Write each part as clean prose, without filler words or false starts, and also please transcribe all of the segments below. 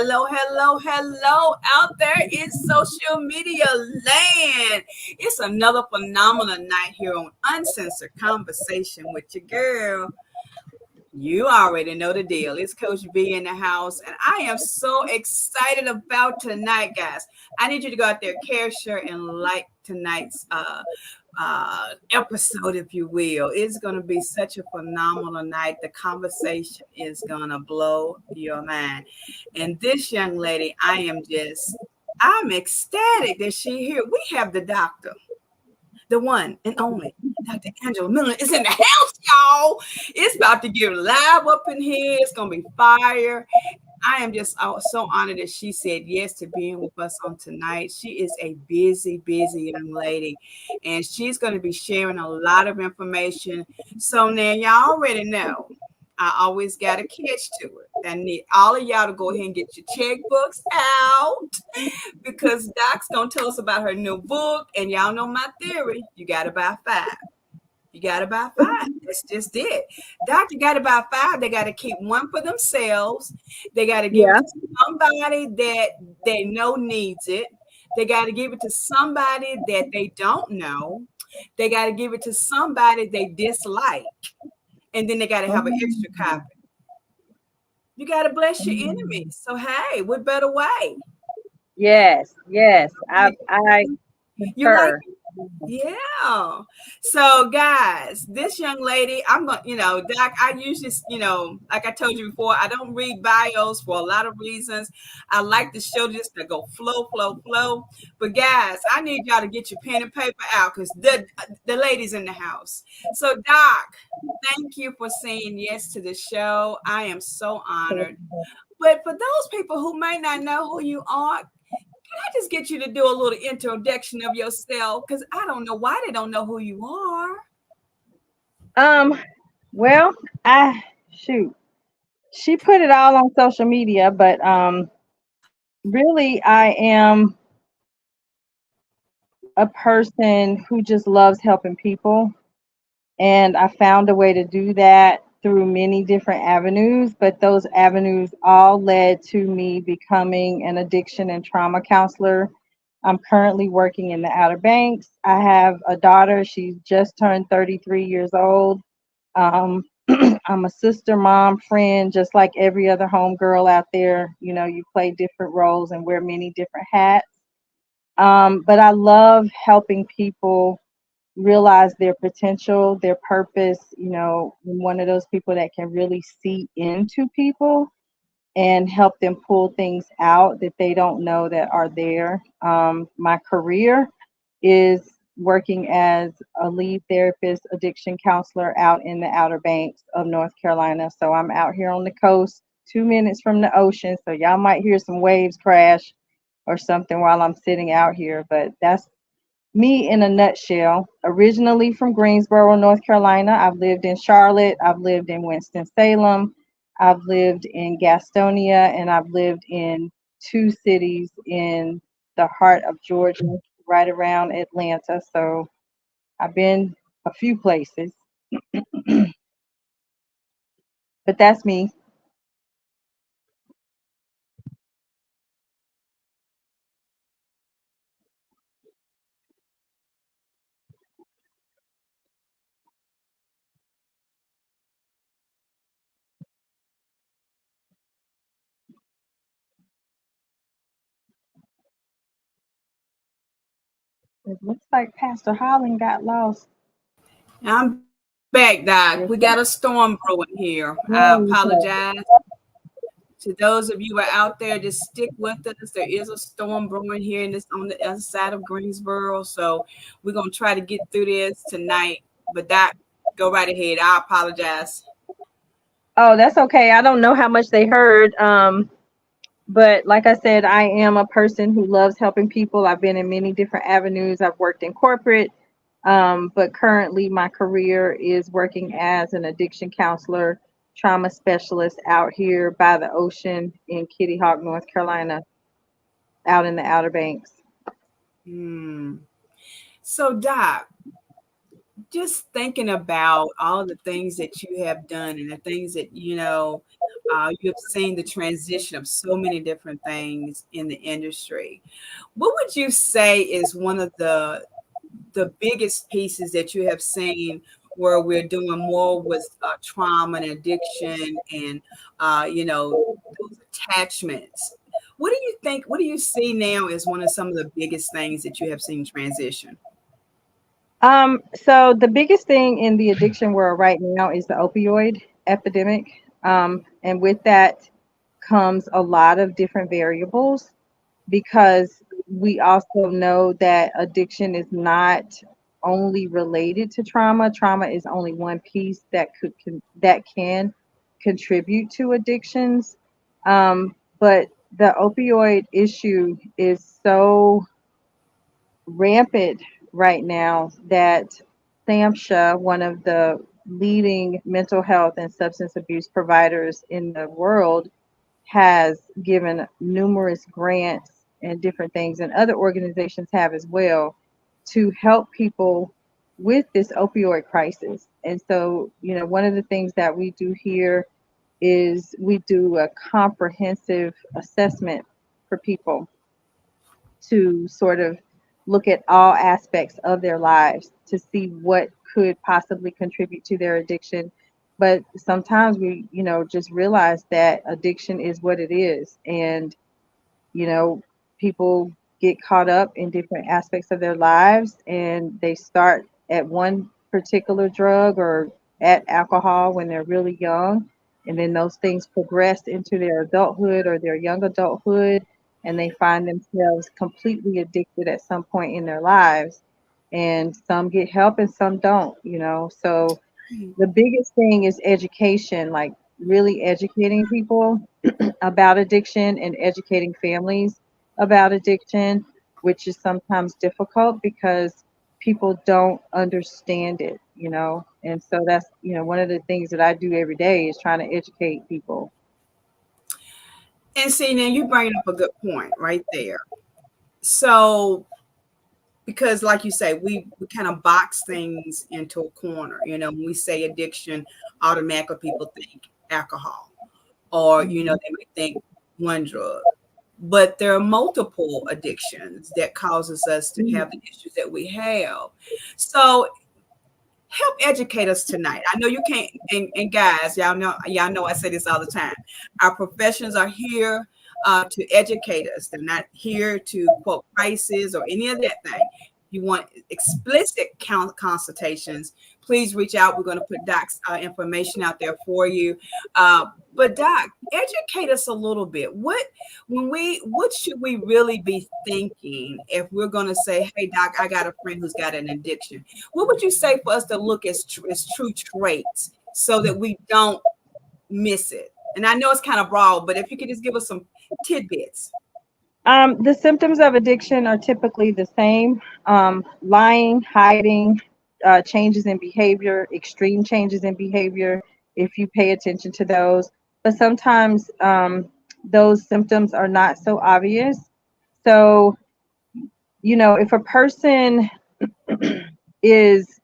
hello out there in social media land. It's another phenomenal night here on Uncensored Conversation with your girl. You already know the deal. It's Coach B in the house, and I am so excited about tonight, guys. I need you to go out there, care, share, and like tonight's episode, if you will. It's going to be such a phenomenal night. The conversation is going to blow your mind. And this young lady, I'm ecstatic that she here. We have the doctor, the one and only Dr. Angela Miller is in the house, y'all. It's about to get live up in here. It's going to be fire. I am just so honored that she said yes to being with us on tonight. She is a busy young lady, and she's going to be sharing a lot of information. So now y'all already know. I always got a catch to it. I need all of y'all to go ahead and get your checkbooks out because Doc's going to tell us about her new book. And y'all know my theory. You got to buy 5. You got to buy 5. That's just it. Doctor got to buy 5. They got to keep 1 for themselves. They got to give it to somebody that they know needs it. They got to give it to somebody that they don't know. They got to give it to somebody they dislike. And then they got to have an extra copy. You got to bless your enemies. So, hey, what better way? Yes. I You like concur. Yeah. So, guys, this young lady, I'm going, Doc, I usually, like I told you before, I don't read bios for a lot of reasons. I like the show just to go flow. But, guys, I need y'all to get your pen and paper out because the lady's in the house. So, Doc, thank you for saying yes to the show. I am so honored. But for those people who may not know who you are, can I just get you to do a little introduction of yourself? Because I don't know why they don't know who you are. Well, I shoot. She put it all on social media, but really I am a person who just loves helping people. And I found a way to do that through many different avenues, but those avenues all led to me becoming an addiction and trauma counselor. I'm currently working in the Outer Banks. I have a daughter. She's just turned 33 years old. Um, I'm a sister, mom, friend, just like every other homegirl out there. You know, you play different roles and wear many different hats. But I love helping people realize their potential, their purpose. You know, I'm one of those people that can really see into people and help them pull things out that they don't know that are there. My career is working as a lead therapist, addiction counselor out in the Outer Banks of North Carolina. So I'm out here on the coast, 2 minutes from the ocean. So y'all might hear some waves crash or something while I'm sitting out here, but that's me in a nutshell. Originally from Greensboro, North Carolina. I've lived in Charlotte, I've lived in Winston-Salem, I've lived in Gastonia, and I've lived in 2 cities in the heart of Georgia, right around Atlanta. So I've been a few places, but that's me. It looks like Pastor Holland got lost. I'm back, Doc. We got a Yes, storm brewing here. I sir. apologize to those of you who are out there. Just stick with us. There is a storm brewing here in this on the other side of Greensboro. So we're gonna try to get through this tonight. But Doc, go right ahead. I apologize. Oh, that's okay. I don't know how much they heard. But like I said, I am a person who loves helping people. I've been in many different avenues. I've worked in corporate, but currently my career is working as an addiction counselor, trauma specialist out here by the ocean in Kitty Hawk, North Carolina, out in the Outer Banks. Hmm. So, Doc, just thinking about all the things that you have done and the things that You have seen the transition of so many different things in the industry. What would you say is one of the biggest pieces that you have seen where we're doing more with trauma and addiction and those attachments? What do you think? What do you see now as one of some of the biggest things that you have seen transition? So the biggest thing in the addiction world right now is the opioid epidemic. And with that comes a lot of different variables, because we also know that addiction is not only related to trauma. Trauma is only one piece that that can contribute to addictions. But the opioid issue is so rampant right now that SAMHSA, one of the leading mental health and substance abuse providers in the world, has given numerous grants and different things, and other organizations have as well, to help people with this opioid crisis. And so, one of the things that we do here is we do a comprehensive assessment for people to sort of look at all aspects of their lives to see what could possibly contribute to their addiction. But sometimes we, just realize that addiction is what it is. And you know, people get caught up in different aspects of their lives, and they start at one particular drug or at alcohol when they're really young. And then those things progress into their adulthood or their young adulthood, and they find themselves completely addicted at some point in their lives. And some get help and some don't. So the biggest thing is education, like really educating people about addiction and educating families about addiction, which is sometimes difficult because people don't understand it. And so that's, one of the things that I do every day is trying to educate people. And see, now you bring up a good point right there. So, because like you say, we kind of box things into a corner. When we say addiction, automatically people think alcohol, or Mhm. they might think one drug. But there are multiple addictions that causes us to have the issues that we have. So help educate us tonight. I know you can't, and guys, y'all know I say this all the time. Our professions are here to educate us. They're not here to quote prices or any of that thing. You want explicit consultations, please reach out. We're going to put Doc's information out there for you. But Doc, educate us a little bit. What should we really be thinking if we're going to say, hey, Doc, I got a friend who's got an addiction? What would you say for us to look as true traits so that we don't miss it? And I know it's kind of broad, but if you could just give us some tidbits. The symptoms of addiction are typically the same: lying, hiding, changes in behavior, extreme changes in behavior, if you pay attention to those. But sometimes those symptoms are not so obvious. So, if a person is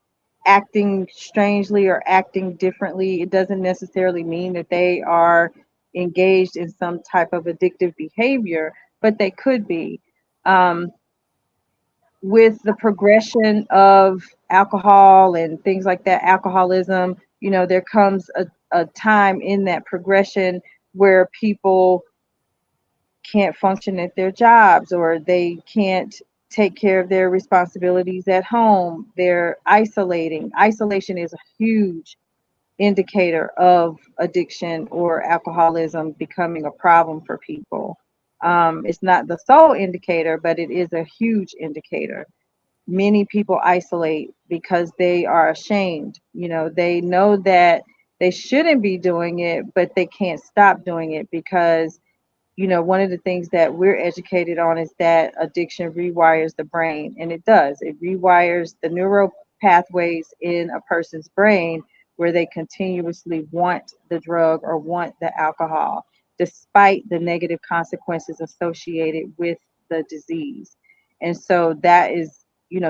acting strangely or acting differently, it doesn't necessarily mean that they are engaged in some type of addictive behavior, but they could be. Um, with the progression of alcohol and things like that, alcoholism, there comes a time in that progression where people can't function at their jobs, or they can't take care of their responsibilities at home. They're isolating. Isolation is a huge indicator of addiction or alcoholism becoming a problem for people. It's not the sole indicator, but it is a huge indicator. Many people isolate because they are ashamed. They know that they shouldn't be doing it, but they can't stop doing it because one of the things that we're educated on is that addiction rewires the brain, and it does. It rewires the neural pathways in a person's brain where they continuously want the drug or want the alcohol, despite the negative consequences associated with the disease. And so that is,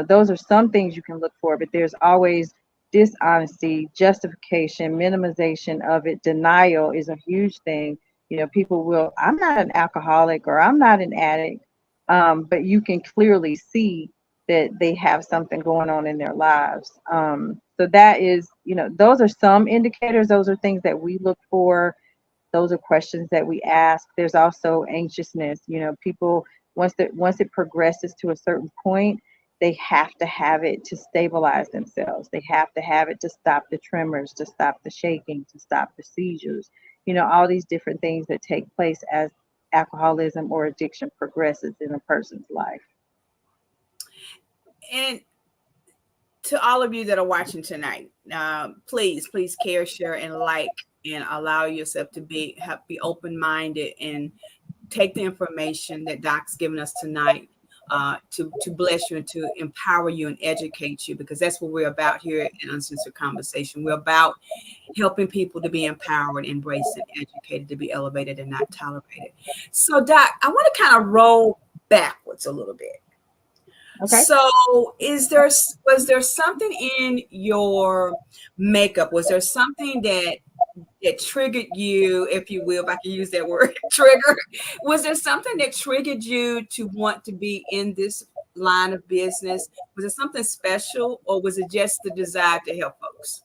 those are some things you can look for, but there's always dishonesty, justification, minimization of it, denial is a huge thing. People will, I'm not an alcoholic or I'm not an addict, but you can clearly see that they have something going on in their lives. So that is, those are some indicators. Those are things that we look for. Those are questions that we ask. There's also anxiousness. People, once it progresses to a certain point, they have to have it to stabilize themselves. They have to have it to stop the tremors, to stop the shaking, to stop the seizures. All these different things that take place as alcoholism or addiction progresses in a person's life. And to all of you that are watching tonight, please care, share, and like, and allow yourself to be open minded and take the information that Doc's given us tonight to bless you and to empower you and educate you, because that's what we're about here in Uncensored Conversation. We're about helping people to be empowered, embraced, and educated, to be elevated and not tolerated. So, Doc, I want to kind of roll backwards a little bit. Okay. So, was there something in your makeup? Was there something that triggered you, if you will, if I can use that word, trigger? Was there something that triggered you to want to be in this line of business? Was it something special, or was it just the desire to help folks?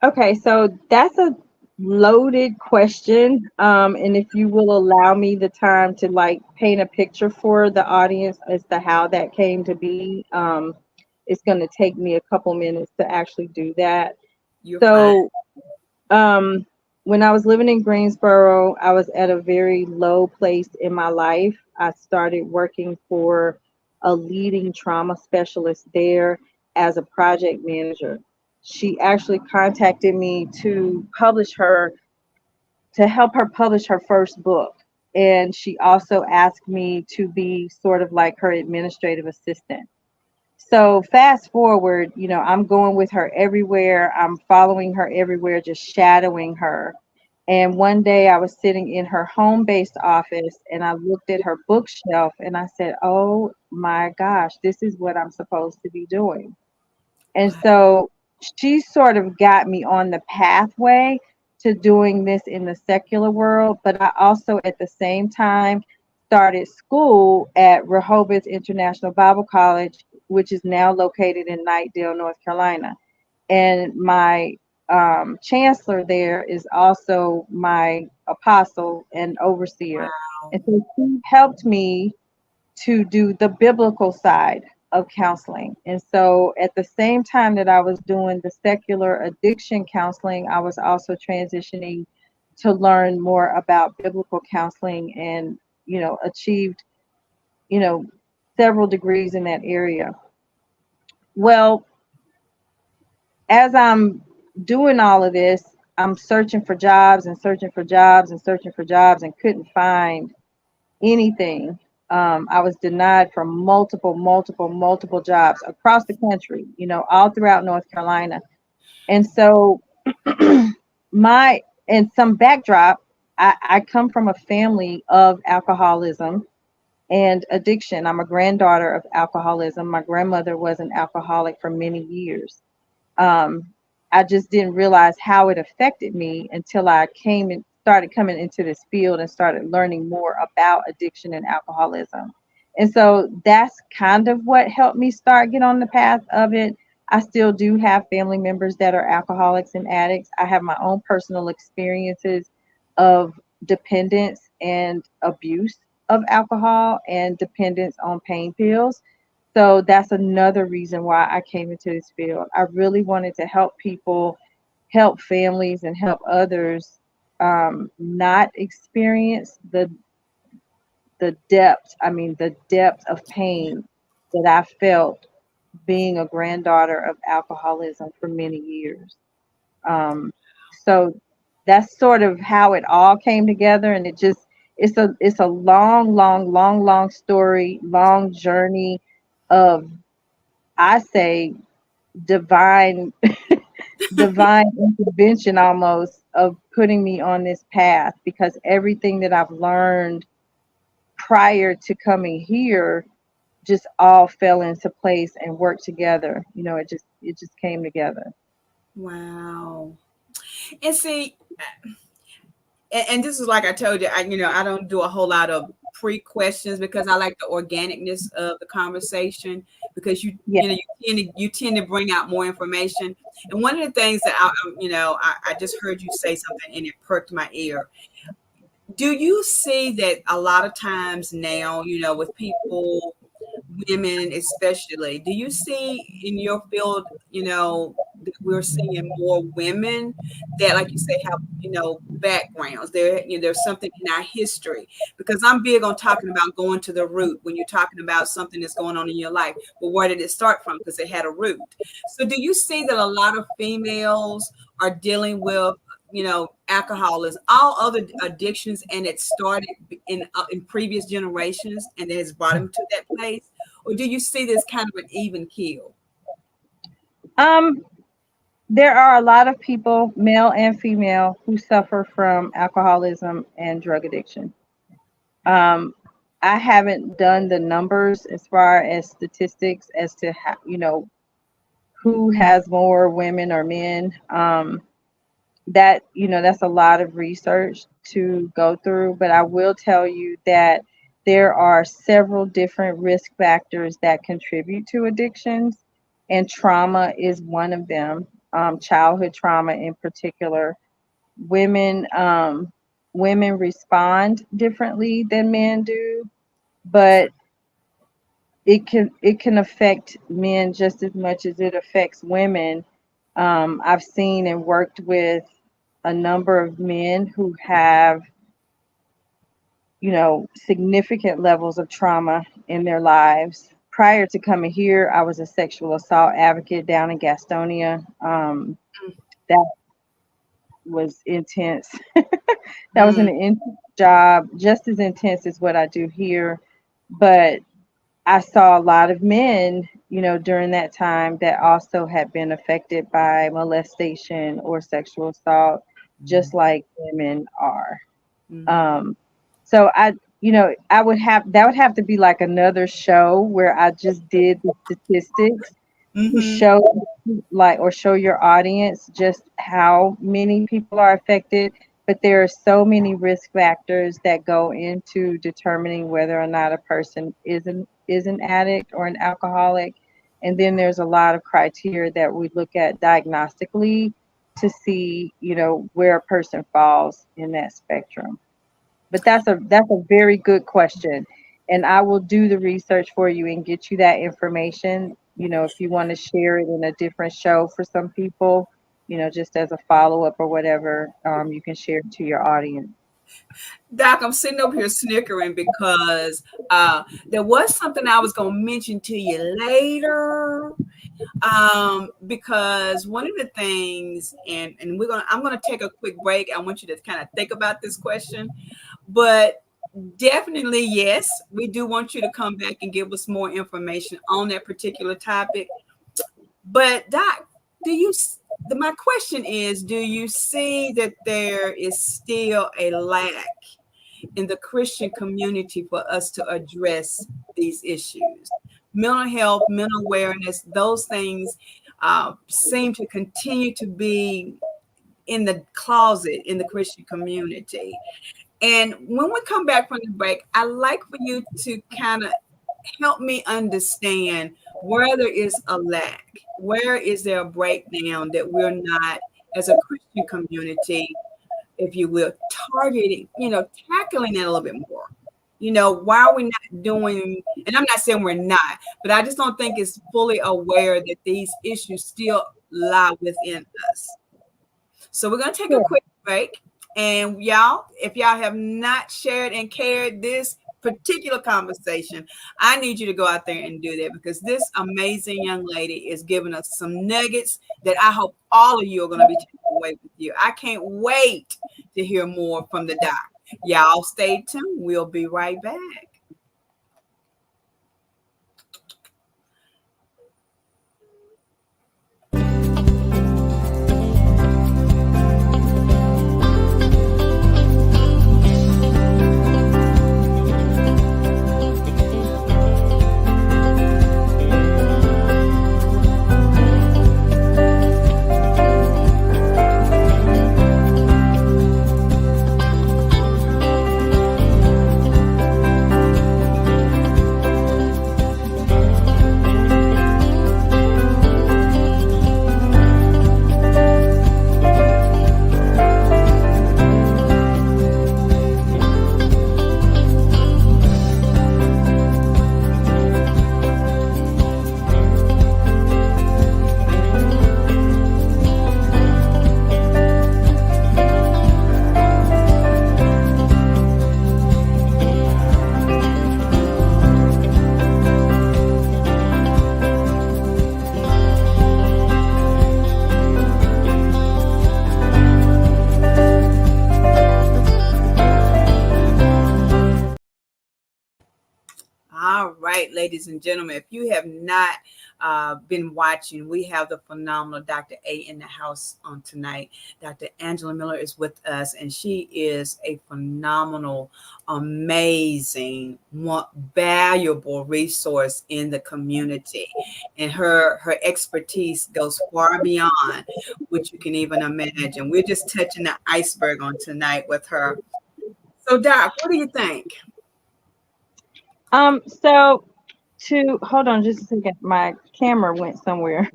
Okay, so that's a loaded question. And if you will allow me the time to like paint a picture for the audience as to how that came to be, it's going to take me a couple minutes to actually do that. You're fine. So, um, when I was living in Greensboro, I was at a very low place in my life. I started working for a leading trauma specialist there as a project manager. She actually contacted me to help her publish her first book. And she also asked me to be sort of like her administrative assistant. So fast forward, I'm going with her everywhere. I'm following her everywhere, just shadowing her. And one day I was sitting in her home based office and I looked at her bookshelf and I said, "Oh my gosh, this is what I'm supposed to be doing." And Wow. so she sort of got me on the pathway to doing this in the secular world. But I also, at the same time, started school at Rehoboth International Bible College, which is now located in Knightdale, North Carolina. And my chancellor there is also my apostle and overseer. And so she helped me to do the biblical side of counseling. And so at the same time that I was doing the secular addiction counseling, I was also transitioning to learn more about biblical counseling and, achieved, you know, several degrees in that area. Well, as I'm doing all of this, I'm searching for jobs and searching for jobs and searching for jobs and couldn't find anything. I was denied from multiple jobs across the country, all throughout North Carolina. And so, my, and some backdrop, I come from a family of alcoholism and addiction. I'm a granddaughter of alcoholism. My grandmother was an alcoholic for many years. um, I just didn't realize how it affected me until I came and started coming into this field and started learning more about addiction and alcoholism. And so that's kind of what helped me start get on the path of it. I still do have family members that are alcoholics and addicts. I have my own personal experiences of dependence and abuse of alcohol and dependence on pain pills. So that's another reason why I came into this field. I really wanted to help people, help families, and help others not experience the depth of pain that I felt being a granddaughter of alcoholism for many years. Um, so that's sort of how it all came together, and it's a long story, long journey of, I say, divine divine intervention almost of putting me on this path, because everything that I've learned prior to coming here just all fell into place and worked together. It just came together. Wow. And see, and this is like I told you, I don't do a whole lot of pre-questions because I like the organicness of the conversation because Yeah. you tend to bring out more information. And one of the things that I just heard you say something and it perked my ear. Do you see that a lot of times now, with people, women especially, do you see in your field, that we're seeing more women that, like you say, have, backgrounds? There's something in our history, because I'm big on talking about going to the root when you're talking about something that's going on in your life. But where did it start from? Because it had a root. So do you see that a lot of females are dealing with, alcoholism, all other addictions, and it started in previous generations, and it has brought them to that place? Or do you see this kind of an even keel? Um, there are a lot of people, male and female, who suffer from alcoholism and drug addiction. Um, I haven't done the numbers as far as statistics as to how, who has more women or men. That's a lot of research to go through, but I will tell you that there are several different risk factors that contribute to addictions, and trauma is one of them. Childhood trauma in particular. Women um, women respond differently than men do, but it can affect men just as much as it affects women. I've seen and worked with a number of men who have, significant levels of trauma in their lives. Prior to coming here, I was a sexual assault advocate down in Gastonia. That was intense. That was an Mm, intense job, just as intense as what I do here. But I saw a lot of men, during that time that also had been affected by molestation or sexual assault, just like women are. mhm, Um, so I would have that would have to be like another show where I just did the statistics to mhm. show, like, or show your audience just how many people are affected. But there are so many risk factors that go into determining whether or not a person is an addict or an alcoholic. And then there's a lot of criteria that we look at diagnostically to see, where a person falls in that spectrum. But that's a very good question. And I will do the research for you and get you that information. If you want to share it in a different show for some people, just as a follow up or whatever, you can share it to your audience. Doc, I'm sitting up here snickering because there was something I was going to mention to you later. Because one of the things, and I'm gonna take a quick break. I want you to kind of think about this question, but definitely yes, we do want you to come back and give us more information on that particular topic. But Doc, do you? My question is, do you see that there is still a lack in the Christian community for us to address these issues? Mental health, mental awareness, those things seem to continue to be in the closet in the Christian community. And when we come back from the break, I like for you to kind of help me understand where there is a lack, where is there a breakdown that we're not, as a Christian community, if you will, targeting, tackling that a little bit more. Why are we not doing, and I'm not saying we're not, but I just don't think it's fully aware that these issues still lie within us. So we're going to take a Sure. quick break. And y'all, if y'all have not shared and carried this particular conversation, I need you to go out there and do that, because this amazing young lady is giving us some nuggets that I hope all of you are going to be taking away with you. I can't wait to hear more from the doc. Y'all stay tuned. We'll be right back. All right, ladies and gentlemen, if you have not been watching, we have the phenomenal Dr. A in the house on tonight. Dr. Angela Miller is with us, and she is a phenomenal, amazing, valuable resource in the community. And her expertise goes far beyond what you can even imagine. We're just touching the iceberg on tonight with her. So, Doc, what do you think? So to hold on just a second, my camera went somewhere.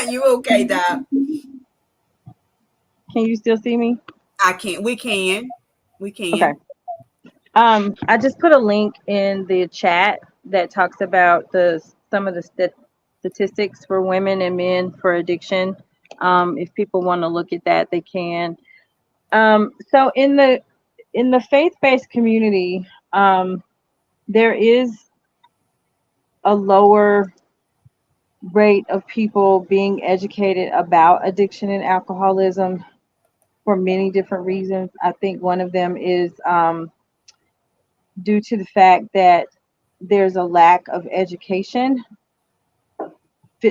You okay, Doc? Can you still see me? I can't. We can. We Okay. can. I just put a link in the chat that talks about the some of the statistics for women and men for addiction. If people want to look at that, they can. So in the faith-based community, there is a lower rate of people being educated about addiction and alcoholism for many different reasons. I think one of them is due to the fact that there's a lack of education,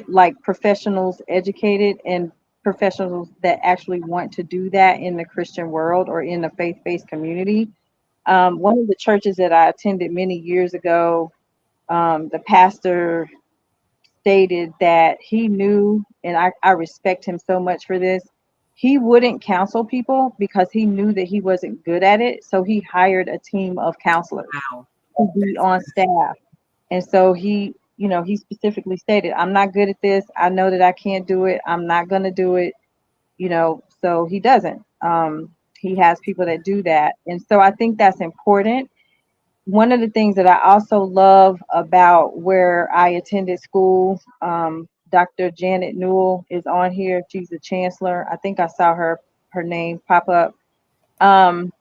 like professionals educated and professionals that actually want to do that in the Christian world or in the faith-based community. One of the churches that I attended many years ago, the pastor stated that he knew, and I respect him so much for this, he wouldn't counsel people because he knew that he wasn't good at it. So he hired a team of counselors Wow. to be That's on good. staff. And so he, he specifically stated, I'm not good at this. I know that I can't do it. I'm not going to do it, so he doesn't. He has people that do that. And so I think that's important. One of the things that I also love about where I attended school, Dr. Janet Newell is on here. She's the chancellor. I think I saw her name pop up. Um,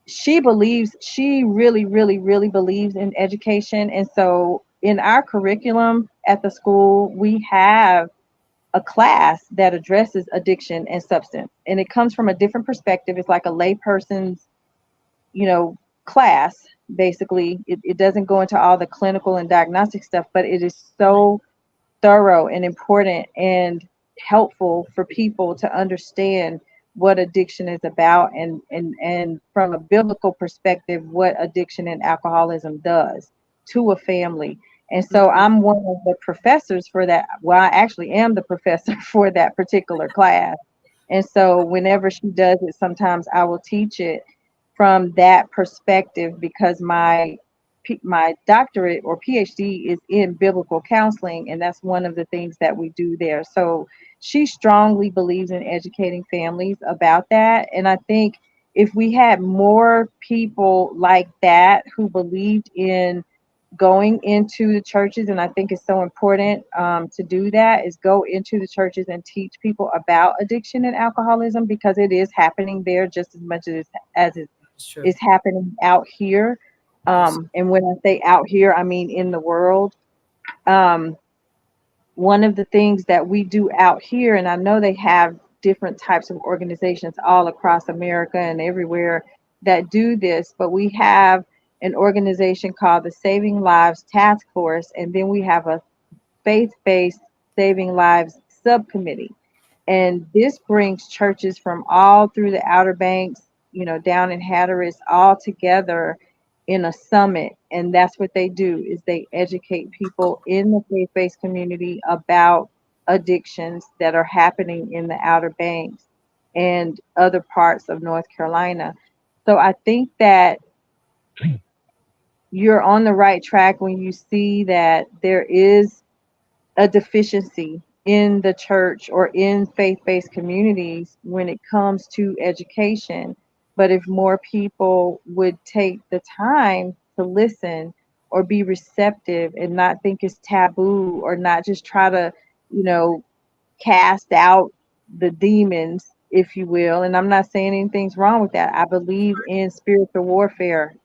she really, really, really believes in education. And so in our curriculum at the school, we have a class that addresses addiction and substance. And it comes from a different perspective. It's like a layperson's you know, class. Basically, it doesn't go into all the clinical and diagnostic stuff, but it is so thorough and important and helpful for people to understand what addiction is about and from a biblical perspective what addiction and alcoholism does to a family. And so Mhm. I'm one of the professors for that. Well, I actually am the professor for that particular class. And so whenever she does it, sometimes I will teach it from that perspective because my doctorate or PhD is in biblical counseling, and that's one of the things that we do there. So she strongly believes in educating families about that. And I think if we had more people like that who believed in going into the churches, and I think it's so important to do that, is go into the churches and teach people about addiction and alcoholism because it is happening there just as much as it That's true. is happening out here. That's And when I say out here, I mean in the world. Um, One of the things that we do out here, and I know they have different types of organizations all across America and everywhere that do this, but we have an organization called the Saving Lives Task Force, and then we have a faith-based Saving Lives subcommittee. And this brings churches from all through the Outer Banks, down in Hatteras, all together in a summit. And that's what they do is they educate people in the faith-based community about addictions that are happening in the Outer Banks and other parts of North Carolina. So I think that you're on the right track when you see that there is a deficiency in the church or in faith-based communities when it comes to education. But if more people would take the time to listen or be receptive and not think it's taboo or not just try to, you know, cast out the demons, if you will. And I'm not saying anything's wrong with that. I believe in spiritual warfare,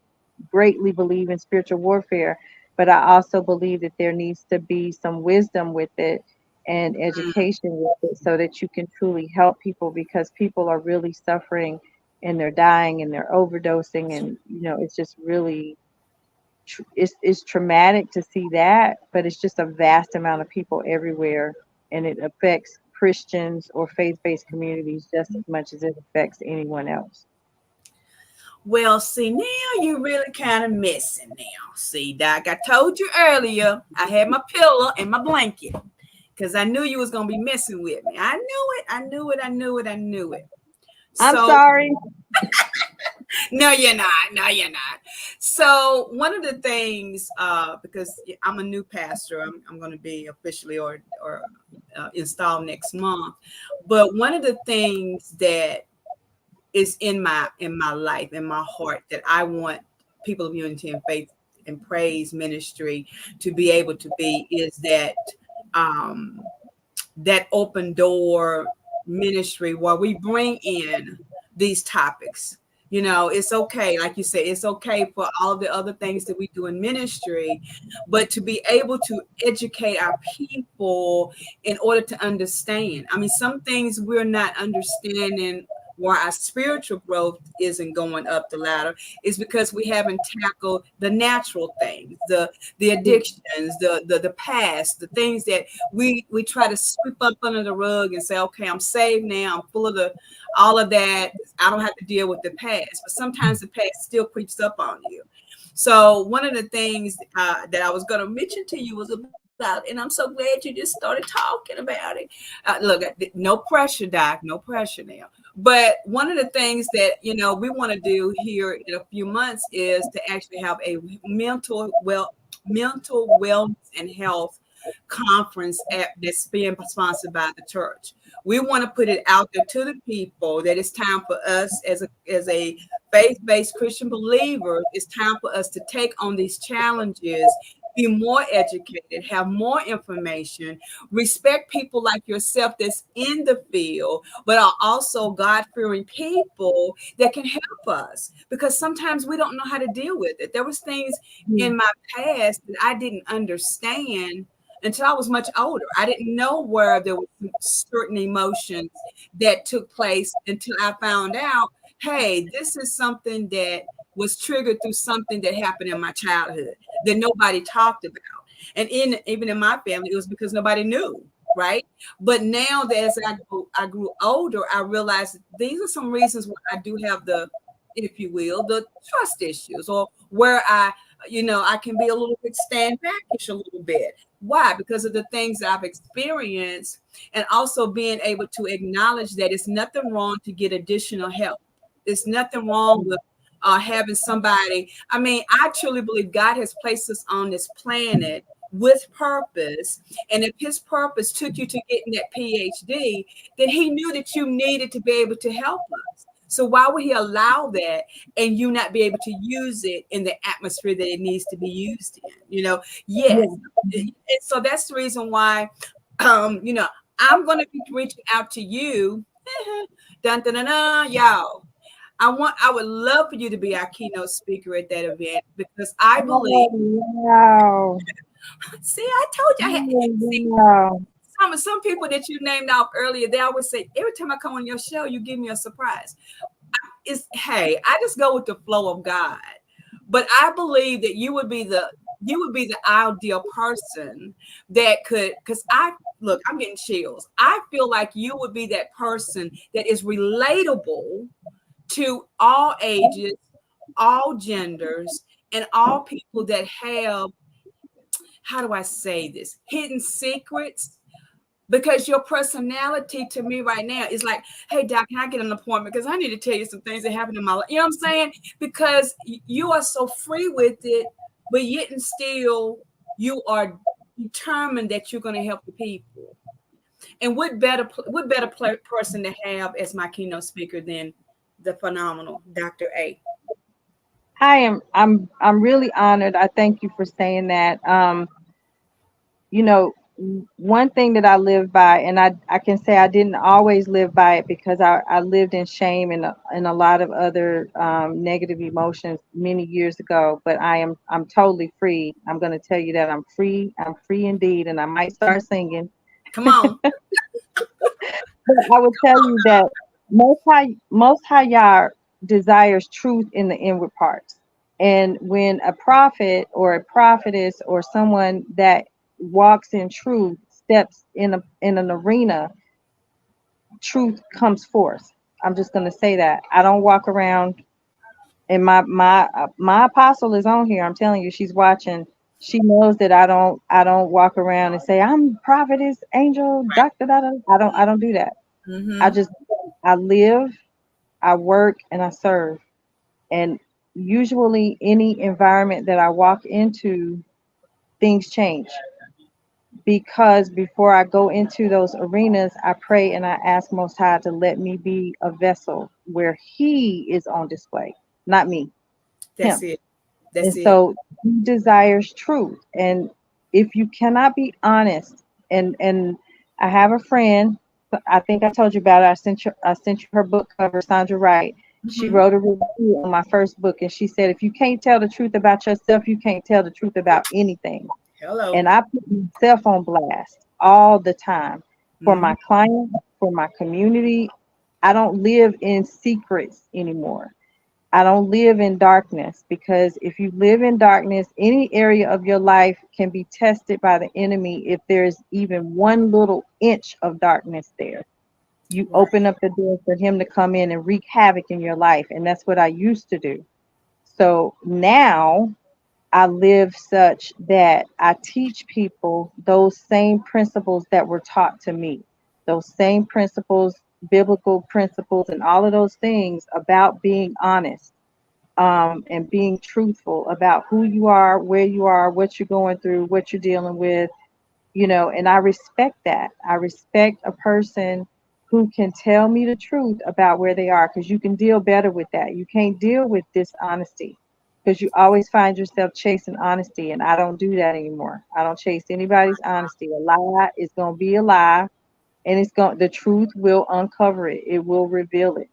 greatly believe in spiritual warfare, but I also believe that there needs to be some wisdom with it and mm, education with it so that you can truly help people because people are really suffering and they're dying and they're overdosing and it's just really it's traumatic to see that, but it's just a vast amount of people everywhere, and it affects Christians or faith-based communities just as much as it affects anyone else. Well, see, now you really kind of missing now. See, Doc, I told you earlier I had my pillow and my blanket because I knew you was gonna be messing with me. I knew it. I knew it. I knew it. I knew it. I'm So sorry. no, you're not. No, you're not. So one of the things, because I'm a new pastor, I'm going to be officially or installed next month. But one of the things that is in my life, in my heart, that I want people of Unity and Faith and Praise Ministry to be able to be is um, that open door ministry where we bring in these topics. It's okay, like you said, it's okay for all the other things that we do in ministry, but to be able to educate our people in order to understand. I mean, some things we're not understanding, why our spiritual growth isn't going up the ladder, is because we haven't tackled the natural things, the addictions, the past, the things that we try to sweep up under the rug and say, okay, I'm saved now, I'm full of all of that, I don't have to deal with the past. But sometimes the past still creeps up on you. So one of the things that I was going to mention to you was about, and I'm so glad you just started talking about it. Look, no pressure, Doc, no pressure now. But one of the things that we want to do here in a few months is to actually have a mental wellness and health conference that's being sponsored by the church. We want to put it out there to the people that it's time for us as a faith-based Christian believer. It's time for us to take on these challenges, be more educated, have more information, respect people like yourself that's in the field, but are also God-fearing people that can help us, because sometimes we don't know how to deal with it. There was things in my past that I didn't understand until I was much older. I didn't know where there were certain emotions that took place until I found out, hey, this is something that was triggered through something that happened in my childhood that nobody talked about. And even in my family, it was because nobody knew, right? But now that as I grew older, I realized these are some reasons why I do have if you will, the trust issues, or where I can be a little bit stand backish a little bit. Why? Because of the things that I've experienced, and also being able to acknowledge that it's nothing wrong to get additional help. It's nothing wrong with having somebody. I mean, I truly believe God has placed us on this planet with purpose. And if his purpose took you to getting that PhD, then he knew that you needed to be able to help us. So why would he allow that and you not be able to use it in the atmosphere that it needs to be used in? Yes. And so that's the reason why, I'm going to be reaching out to you. Dun, dun, dun, dun, y'all. I would love for you to be our keynote speaker at that event, because I believe. Oh, wow. See, I told you. See, Wow. some people that you named off earlier, they always say, every time I come on your show, you give me a surprise. Hey, I just go with the flow of God. But I believe that you would be the ideal person that could, because I'm getting chills. I feel like you would be that person that is relatable to all ages, all genders, and all people that have, how do I say this, hidden secrets. Because your personality to me right now is like, hey, Doc, can I get an appointment? Because I need to tell you some things that happened in my life. You know what I'm saying? Because you are so free with it, but yet and still you are determined that you're going to help the people. And what better person to have as my keynote speaker than the phenomenal Dr. A? I'm really honored. I thank you for saying that. You know, one thing that I live by, and I can say I didn't always live by it, because I lived in shame and a lot of other negative emotions many years ago. But I'm totally free. I'm going to tell you that I'm free. I'm free indeed, and I might start singing. Come on. But I would tell you that Most High Yah desires truth in the inward parts. And when a prophet or a prophetess or someone that walks in truth steps in an arena, truth comes forth. I'm just going to say that. I don't walk around, and my apostle is on here. I'm telling you, she's watching. She knows that I don't walk around and say I'm prophetess, angel, doctor. Da, da. I don't do that. I Mm-hmm. just I live, I work, and I serve. And usually, any environment that I walk into, things change, because before I go into those arenas, I pray and I ask Most High to let me be a vessel where He is on display, not me, That's Him. it. That's And it. so He desires truth. And if you cannot be honest, and I have a friend, I think I told you about it. I sent you her book cover, Sandra Wright. She Mm-hmm. wrote a review on my first book, and she said, if you can't tell the truth about yourself, you can't tell the truth about anything. Hello. And I put myself on blast all the time for Mm-hmm. my clients, for my community. I don't live in secrets anymore. I don't live in darkness, because if you live in darkness, any area of your life can be tested by the enemy if there's even one little inch of darkness there. You Right. open up the door for him to come in and wreak havoc in your life. And that's what I used to do. So now I live such that I teach people those same principles that were taught to me, those same principles, biblical principles, and all of those things about being honest, and being truthful about who you are, where you are, what you're going through, what you're dealing with, and I respect that. I respect a person who can tell me the truth about where they are, because you can deal better with that. You can't deal with dishonesty, because you always find yourself chasing honesty, and I don't do that anymore. I don't chase anybody's honesty. A lie is going to be a lie, and the truth will uncover it. It will reveal it.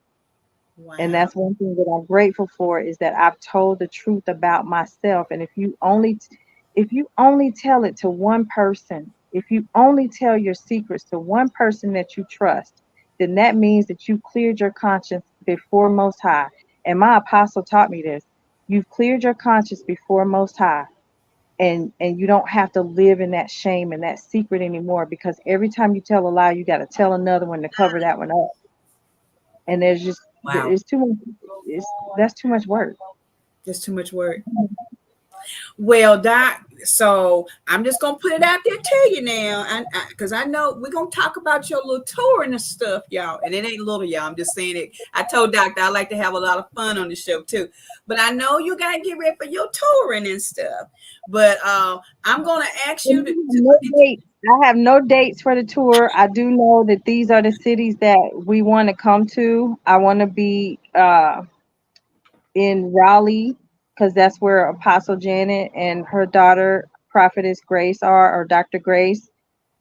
And Wow. that's one thing that I'm grateful for, is that I've told the truth about myself. And if you only tell it to one person, if you only tell your secrets to one person that you trust, then that means that you cleared your conscience before Most High. And my apostle taught me this. You've cleared your conscience before Most High. And you don't have to live in that shame and that secret anymore, because every time you tell a lie, you got to tell another one to cover that one up. And Wow. it's too much. That's too much work. That's too much work. Well, Doc, so I'm just gonna put it out there to you now, and because I know we're gonna talk about your little touring and stuff, y'all. And it ain't little, y'all. I'm just saying it. I told Doctor I like to have a lot of fun on the show too, but I know you gotta get ready for your touring and stuff. But I'm gonna ask you to No dates. I have no dates for the tour. I do know that these are the cities that we want to come to. I want to be in Raleigh, because that's where Apostle Janet and her daughter, Prophetess Grace, or Dr. Grace.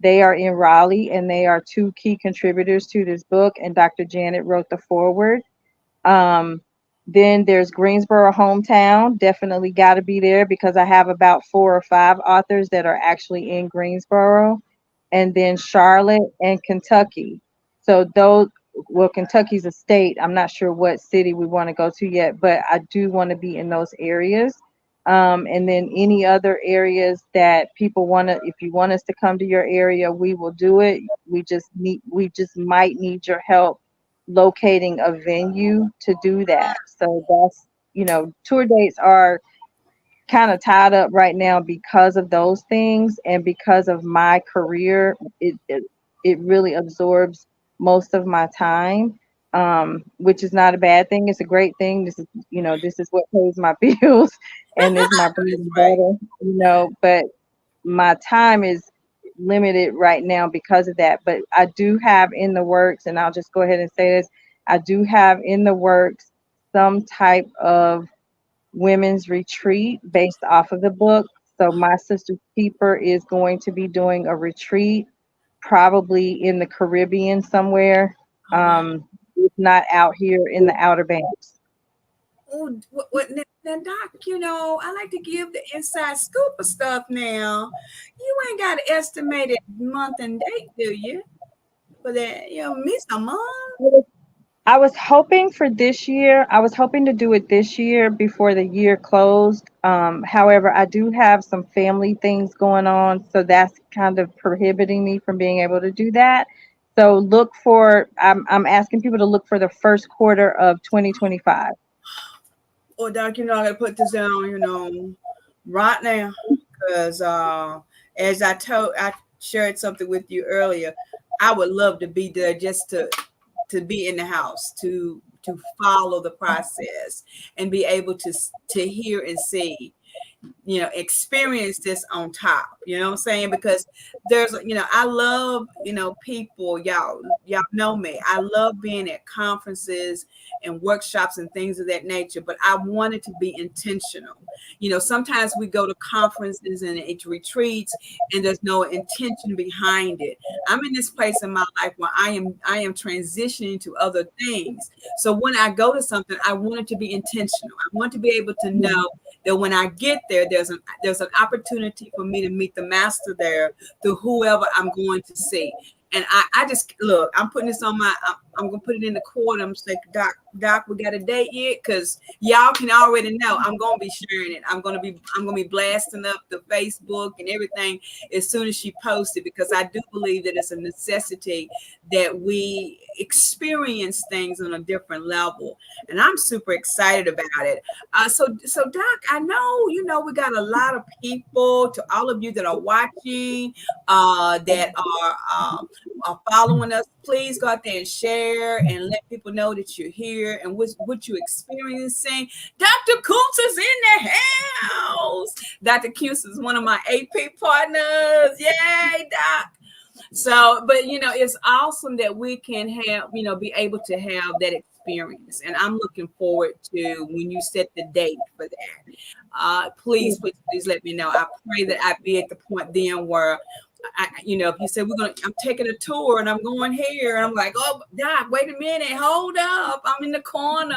They are in Raleigh, and they are two key contributors to this book. And Dr. Janet wrote the foreword. Um, then there's Greensboro hometown. Definitely got to be there, because I have about 4 or 5 authors that are actually in Greensboro. And then Charlotte and Kentucky. So those, well, Kentucky's a state. I'm not sure what city we want to go to yet, but I do want to be in those areas. And then any other areas that people want to, if you want us to come to your area, we will do it. We just might need your help locating a venue to do that. So tour dates are kind of tied up right now because of those things, and because of my career. It really absorbs most of my time, which is not a bad thing. It's a great thing. This is what pays my bills and is my bread That's and right. butter. But my time is limited right now because of that. But I do have in the works, and I'll just go ahead and say this, I do have in the works some type of women's retreat based off of the book. So my sister Keeper is going to be doing a retreat, probably in the Caribbean somewhere, Oh wow. if not out here in the Outer Banks. Oh, what now, Doc? I like to give the inside scoop of stuff now. You ain't got an estimated month and date, do you? For that, miss a month? I was hoping for this year. I was hoping to do it this year before the year closed. However, I do have some family things going on, so that's kind of prohibiting me from being able to do that. So look for. I'm asking people to look for the first quarter of 2025. Well, Doc, I gotta put this down, right now, because as I shared something with you earlier. I would love to be there just to be in the house, to follow the process and be able to hear and see, experience this on top, you know what I'm saying? Because I love, people, y'all know me. I love being at conferences and workshops and things of that nature, but I wanted to be intentional. Sometimes we go to conferences and it retreats and there's no intention behind it. I'm in this place in my life where I am transitioning to other things. So when I go to something, I want it to be intentional. I want to be able to know that when I get there, there's an opportunity for me to meet the master there through whoever I'm going to see. And I just look, I'm putting this on I'm gonna put it in the court. I'm just like, Doc, we got a date yet? Because y'all can already know I'm gonna be sharing it. I'm gonna be blasting up the Facebook and everything as soon as she posts it, because I do believe that it's a necessity that we experience things on a different level. And I'm super excited about it. So Doc, I know, we got a lot of people, to all of you that are watching, that are following us. Please go out there and share and let people know that you're here and what you're experiencing. Dr. Kuntz is in the house. Dr. Kuntz is one of my AP partners. Yay, Doc. So, but it's awesome that we can have, be able to have that experience. And I'm looking forward to when you set the date for that. Please let me know. I pray that I be at the point then where if you said I'm taking a tour and I'm going here, and I'm like, oh, Doc, wait a minute, hold up, I'm in the corner,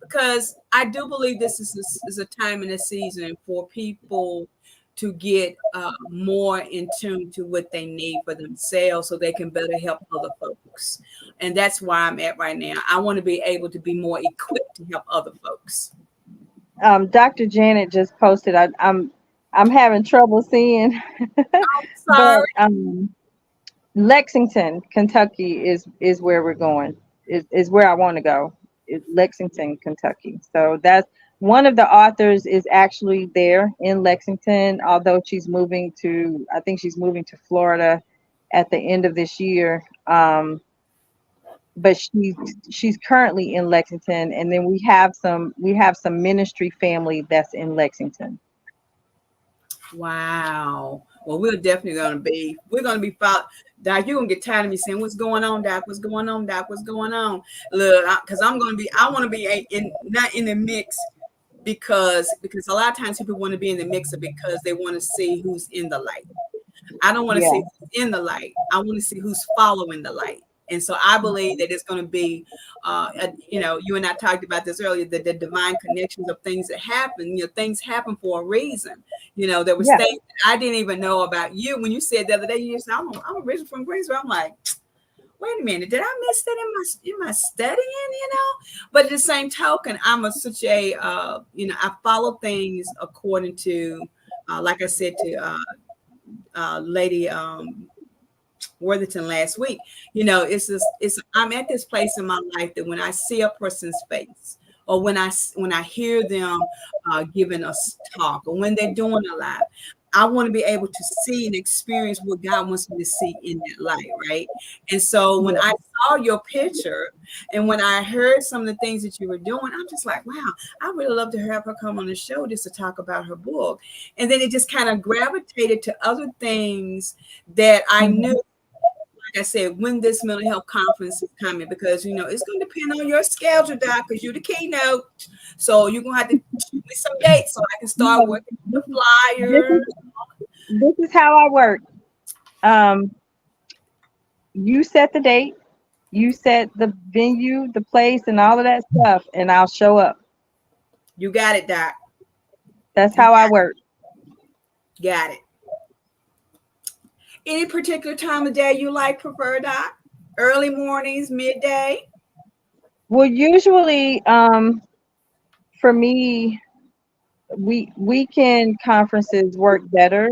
because I do believe this is a time in the season for people to get more in tune to what they need for themselves, so they can better help other folks. And that's where I'm at right now. I want to be able to be more equipped to help other folks. Dr. Janet just posted. I'm having trouble seeing, but Sorry. Lexington, Kentucky is where we're going. Is where I want to go. Is Lexington, Kentucky. So that's one of the authors is actually there in Lexington, although I think she's moving to Florida at the end of this year. But she's currently in Lexington, and then we have some ministry family that's in Lexington. Wow. Well, we're gonna be followed. Doc, you're gonna get tired of me saying, what's going on, Doc? What's going on, Doc? What's going on? Look, because I want to be not in the mix, because a lot of times people want to be in the mixer because they want to see who's in the light. I don't want to Yeah. see who's in the light. I want to see who's following the light. And so I believe that it's going to be, you and I talked about this earlier, that the divine connections of things that happen, things happen for a reason. There was Yeah. things that I didn't even know about you. When you said the other day, you said, I'm originally from Greensboro. I'm like, wait a minute, did I miss that in my studying? But at the same token, I'm such a, I follow things according to, like I said to Lady Worthington last week. I'm at this place in my life that when I see a person's face, or when I hear them giving us talk, or when they're doing a live, I want to be able to see and experience what God wants me to see in that light, right? And so when Yeah. I saw your picture and when I heard some of the things that you were doing, I'm just like, wow, I really love to have her come on the show just to talk about her book. And then it just kind of gravitated to other things that I knew, Mhm. like I said, when this mental health conference is coming, because it's going to depend on your schedule, Doc, because you're the keynote. So you're going to have to shoot me some dates so I can start Yeah. working on This the is this is flyers. this is how I work. Um, you set the date, you set the venue, the place, and all of that stuff, and I'll show up. You got it, Doc. That's You how I work. got it. Any particular time of day you prefer, Doc? Early mornings, midday? Well, usually, for me, weekend conferences work better,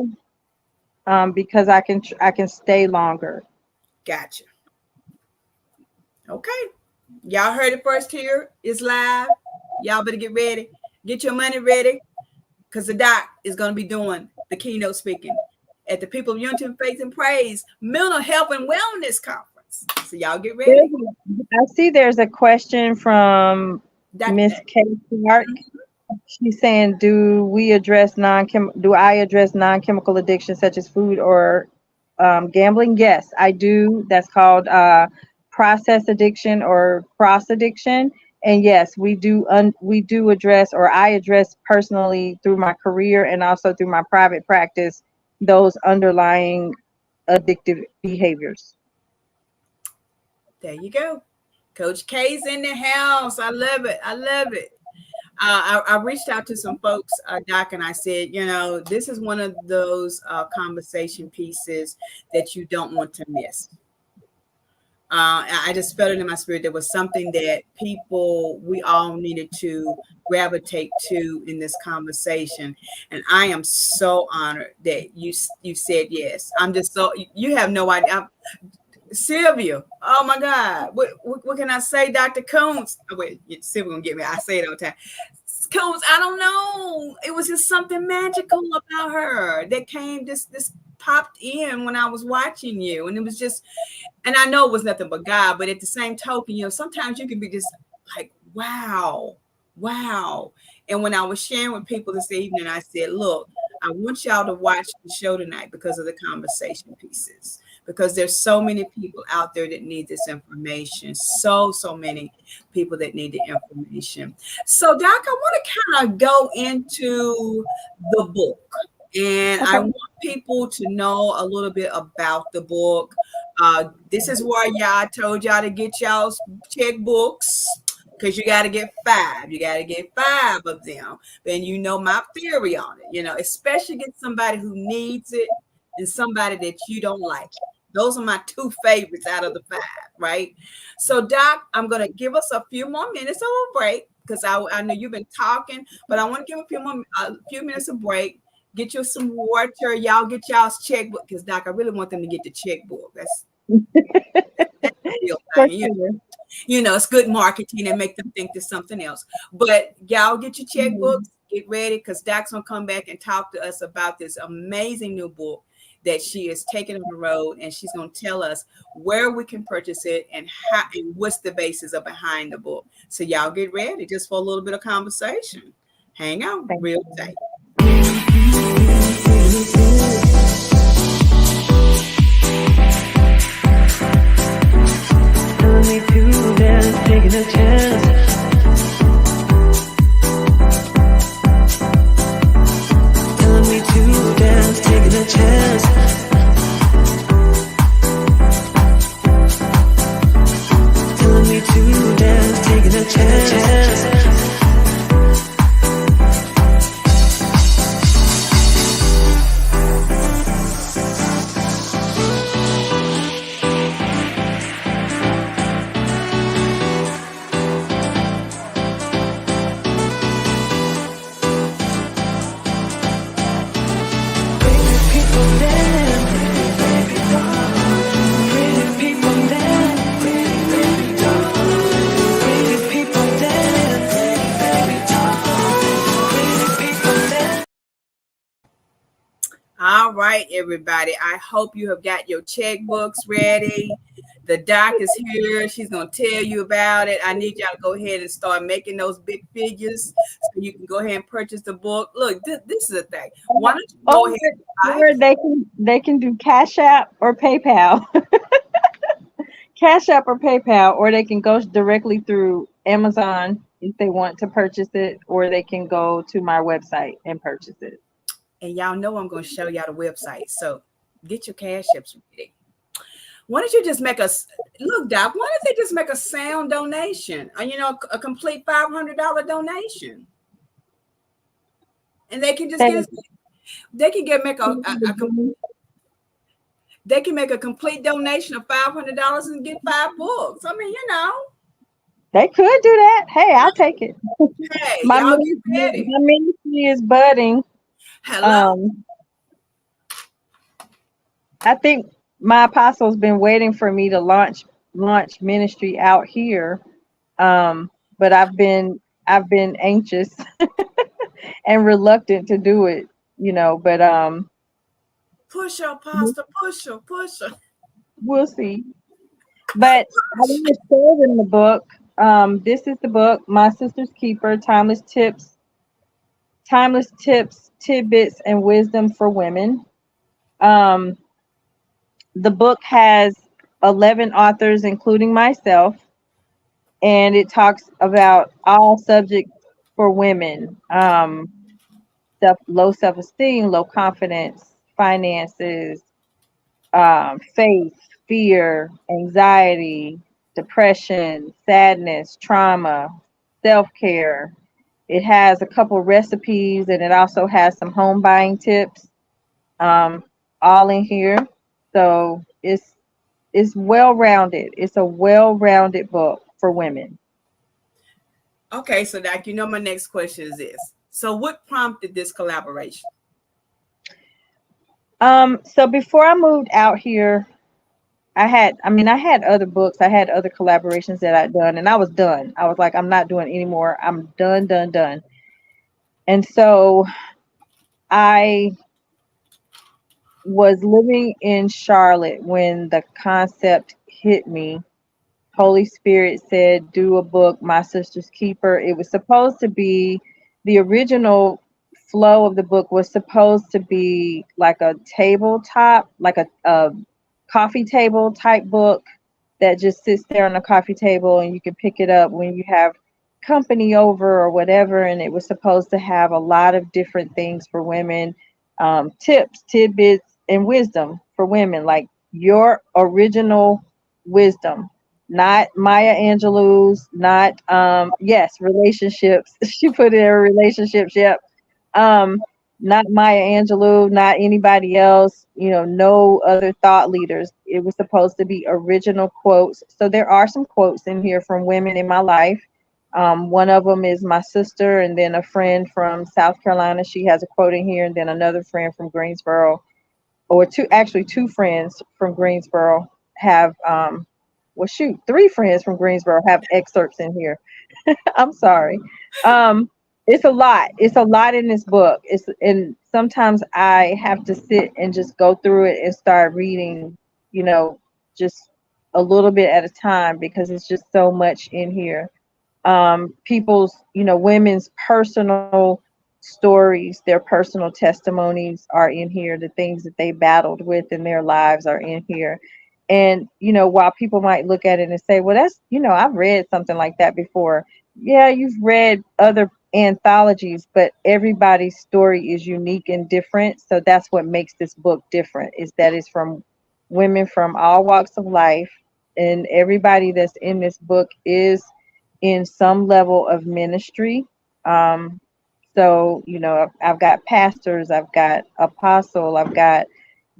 because I can stay longer. Gotcha. Okay. Y'all heard it first here. It's live. Y'all better get ready. Get your money ready because the doc is going to be doing the keynote speaking at the People of Unity, Faith, and Praise Mental Health and Wellness Conference. So y'all get ready. I see there's a question from Dr. Miss Day. K. Clark. She's saying, do I address non-chemical addiction such as food or gambling? Yes, I do. That's called process addiction or cross addiction. And yes, we do address, or I address personally through my career and also through my private practice, those underlying addictive behaviors. There you go. Coach K's in the house. I love it. I love it. I reached out to some folks, Doc, and I said, this is one of those conversation pieces that you don't want to miss. I just felt it in my spirit. There was something that we all needed to gravitate to in this conversation. And I am so honored that you said yes. I'm just so, you have no idea. Sylvia, oh my God, what can I say, Dr. Coons? Oh, wait, Sylvia gonna get me. I say it all the time. Coons, I don't know. It was just something magical about her that came. This popped in when I was watching you, and it was just. And I know it was nothing but God, but at the same token, sometimes you can be just like, wow, wow. And when I was sharing with people this evening, I said, look, I want y'all to watch the show tonight because of the conversation pieces, because there's so many people out there that need this information. So many people that need the information. So, Doc, I want to kind of go into the book. And I Okay. want people to know a little bit about the book. This is why y'all told y'all to get y'all's checkbooks because you got to get 5. You got to get 5 of them. And you know my theory on it. Especially get somebody who needs it and somebody that you don't like. Those are my 2 favorites out of the 5, right? So, Doc, I'm going to give us a few more minutes of a break because I know you've been talking, but I want to give a few minutes of break. Get you some water. Y'all get y'all's checkbook because, Doc, I really want them to get the checkbook. That's the real For thing. sure. It's good marketing and make them think there's something else. But y'all get your Mhm. checkbooks, get ready because Doc's gonna come back and talk to us about this amazing new book that she is taking on the road, and she's gonna tell us where we can purchase it and how and what's the basis of behind the book. So y'all get ready just for a little bit of conversation. Hang on, Thank real you. tight. Telling me to dance, taking a chance. Telling me to dance, taking a chance. Telling me to dance, taking a chance. All right, everybody. I hope you have got your checkbooks ready. The doc is here. She's going to tell you about it. I need y'all to go ahead and start making those big figures so you can go ahead and purchase the book. Look, this is a thing. Why don't you go ahead and buy? Or they can do Cash App or PayPal. Cash App or PayPal, or they can go directly through Amazon if they want to purchase it, or they can go to my website and purchase it. And y'all know I'm going to show y'all the website. So get your cash apps ready. Why don't you just make us look, Doc? Why don't they just make a sound donation? A complete $500 donation, and they can just get. They can get make they can make a complete donation of $500 and get 5 books. I mean. They could do that. Hey, I'll take it. Hey, y'all get ready. My ministry is budding. Hello. Um, I think my apostle's been waiting for me to launch ministry out here. But I've been anxious and reluctant to do it, but Push her, Pastor. Push her. Push her. we'll see. But I want to share in the book. This is the book, My Sister's Keeper, Timeless Tips, Tidbits, and Wisdom for Women. Um, the book has 11 authors, including myself, and it talks about all subjects for women. Low self-esteem, low confidence, finances, faith, fear, anxiety, depression, sadness, trauma, self-care. It has a couple recipes, and it also has some home buying tips, um, all in here. So it's well rounded. It's a well rounded book for women. Okay, so Doc, my next question is this. So what prompted this collaboration? So before I moved out here, I had other books, I had other collaborations that I'd done, and I was done. I was like, I'm not doing anymore. I'm done, done, done. And so I was living in Charlotte when the concept hit me. Holy Spirit said, do a book, My Sister's Keeper. It was supposed to be the original flow of the book was supposed to be like a tabletop, like a coffee table type book that just sits there on a coffee table and you can pick it up when you have company over or whatever. And it was supposed to have a lot of different things for women, tips, tidbits, and wisdom for women, like your original wisdom, not Maya Angelou's, not yes, relationships. She put in her relationships, yep. Um, Not Maya Angelou, not anybody else, no other thought leaders. It was supposed to be original quotes. So there are some quotes in here from women in my life. One of them is my sister, and then a friend from South Carolina. She has a quote in here, and then another friend from Greensboro, or two friends from Greensboro have, well, shoot, three friends from Greensboro have excerpts in here. I'm sorry. Um, it's a lot. It's a lot in this book. And sometimes I have to sit and just go through it and start reading, just a little bit at a time because it's just so much in here. People's, women's personal stories, their personal testimonies are in here. The things that they battled with in their lives are in here. And, while people might look at it and say, well, that's, I've read something like that before. Yeah, you've read other anthologies, but everybody's story is unique and different. So that's what makes this book different, is that it's from women from all walks of life. And everybody that's in this book is in some level of ministry. Um, so, I've got pastors, I've got apostle, I've got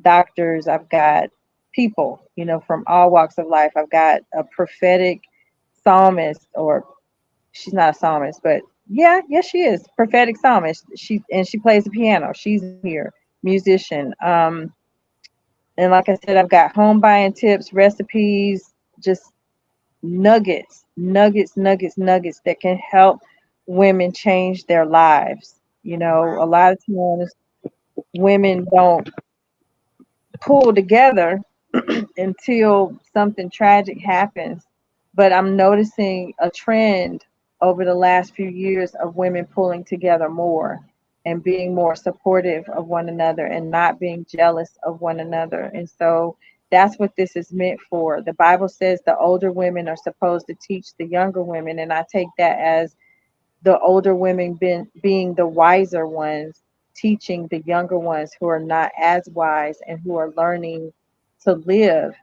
doctors, I've got people, from all walks of life. I've got a prophetic psalmist, or she's not a psalmist, but yeah, yes, she is prophetic psalmist. She plays the piano. She's here, musician. And like I said, I've got home buying tips, recipes, just nuggets that can help women change their lives. A lot of times women don't pull together until something tragic happens. But I'm noticing a trend over the last few years of women pulling together more and being more supportive of one another and not being jealous of one another. And so that's what this is meant for. The Bible says the older women are supposed to teach the younger women. And I take that as the older women being the wiser ones, teaching the younger ones who are not as wise and who are learning to live.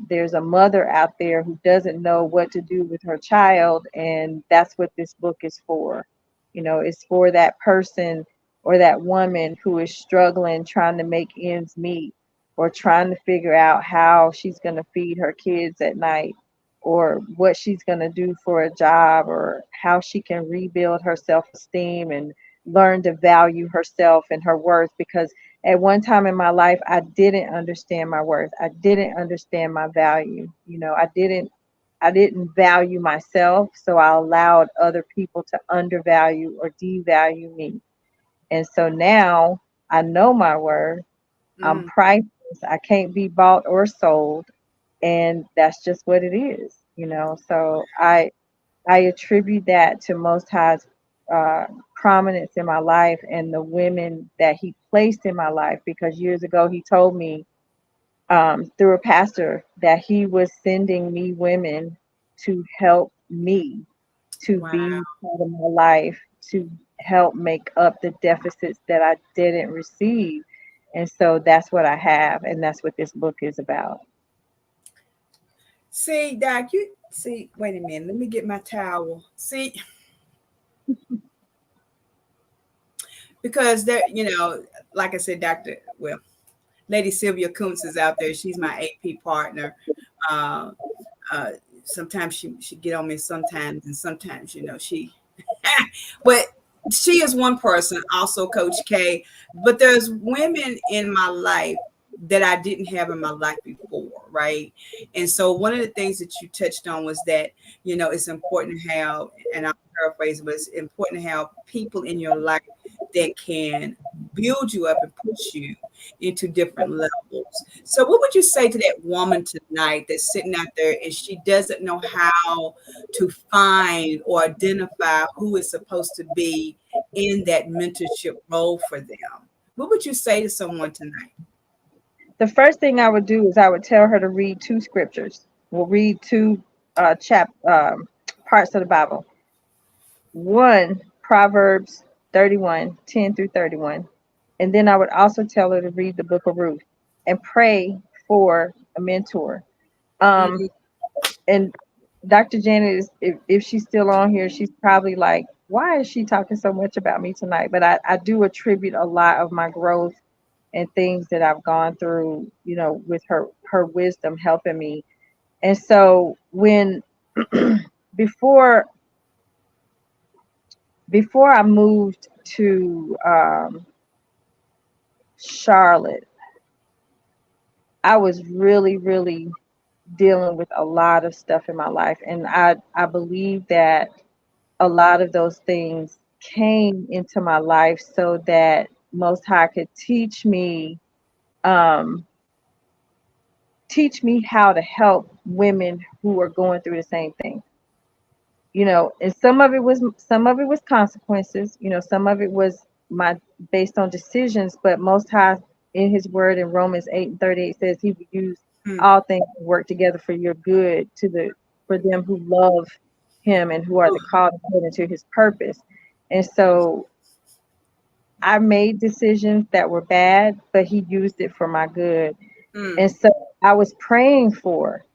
There's a mother out there who doesn't know what to do with her child, and that's what this book is for. It's for that person or that woman who is struggling, trying to make ends meet, or trying to figure out how she's going to feed her kids at night, or what she's going to do for a job, or how she can rebuild her self-esteem and learn to value herself and her worth. Because at one time in my life, I didn't understand my worth. I didn't understand my value. I didn't value myself, so I allowed other people to undervalue or devalue me. And so now I know my worth. I'm Mm, priceless. I can't be bought or sold, and that's just what it is. So I attribute that to Most High's uh, prominence in my life and the women that He placed in my life. Because years ago He told me, through a pastor, that He was sending me women to help me to wow. be part of my life, to help make up the deficits that I didn't receive. And so that's what I have, and that's what this book is about. See, Doc, you see, wait a minute. Let me get my towel. See, because there, like I said, well, Lady Sylvia Kuntz is out there. She's my AP partner. Uh, uh, Sometimes she get on me sometimes, and sometimes, she but she is one person, also Coach K. But there's women in my life that I didn't have in my life before, right? And so one of the things that you touched on was that, it's important to have, and I'll paraphrase, but it's important to have people in your life that can build you up and push you into different levels. So what would you say to that woman tonight that's sitting out there and she doesn't know how to find or identify who is supposed to be in that mentorship role for them? What would you say to someone tonight? The first thing I would do is I would tell her to read two scriptures. We'll read two parts of the Bible. One, Proverbs 31, 10 through 31. And then I would also tell her to read the book of Ruth and pray for a mentor. Um, Mm, and Dr. Janet is, if she's still on here, she's probably like, why is she talking so much about me tonight? But I do attribute a lot of my growth and things that I've gone through, with her wisdom helping me. And so when before before I moved to Charlotte, I was really, really dealing with a lot of stuff in my life, and I believe that a lot of those things came into my life so that Most High could um, teach me how to help women who are going through the same thing. And some of it was consequences. Some of it was my based on decisions. But Most High, in His Word in Romans 8:38, says He would use mm, all things to work together for your good, for them who love Him and who are the called according to His purpose. And so I made decisions that were bad, but He used it for my good. mm, And so I was praying for.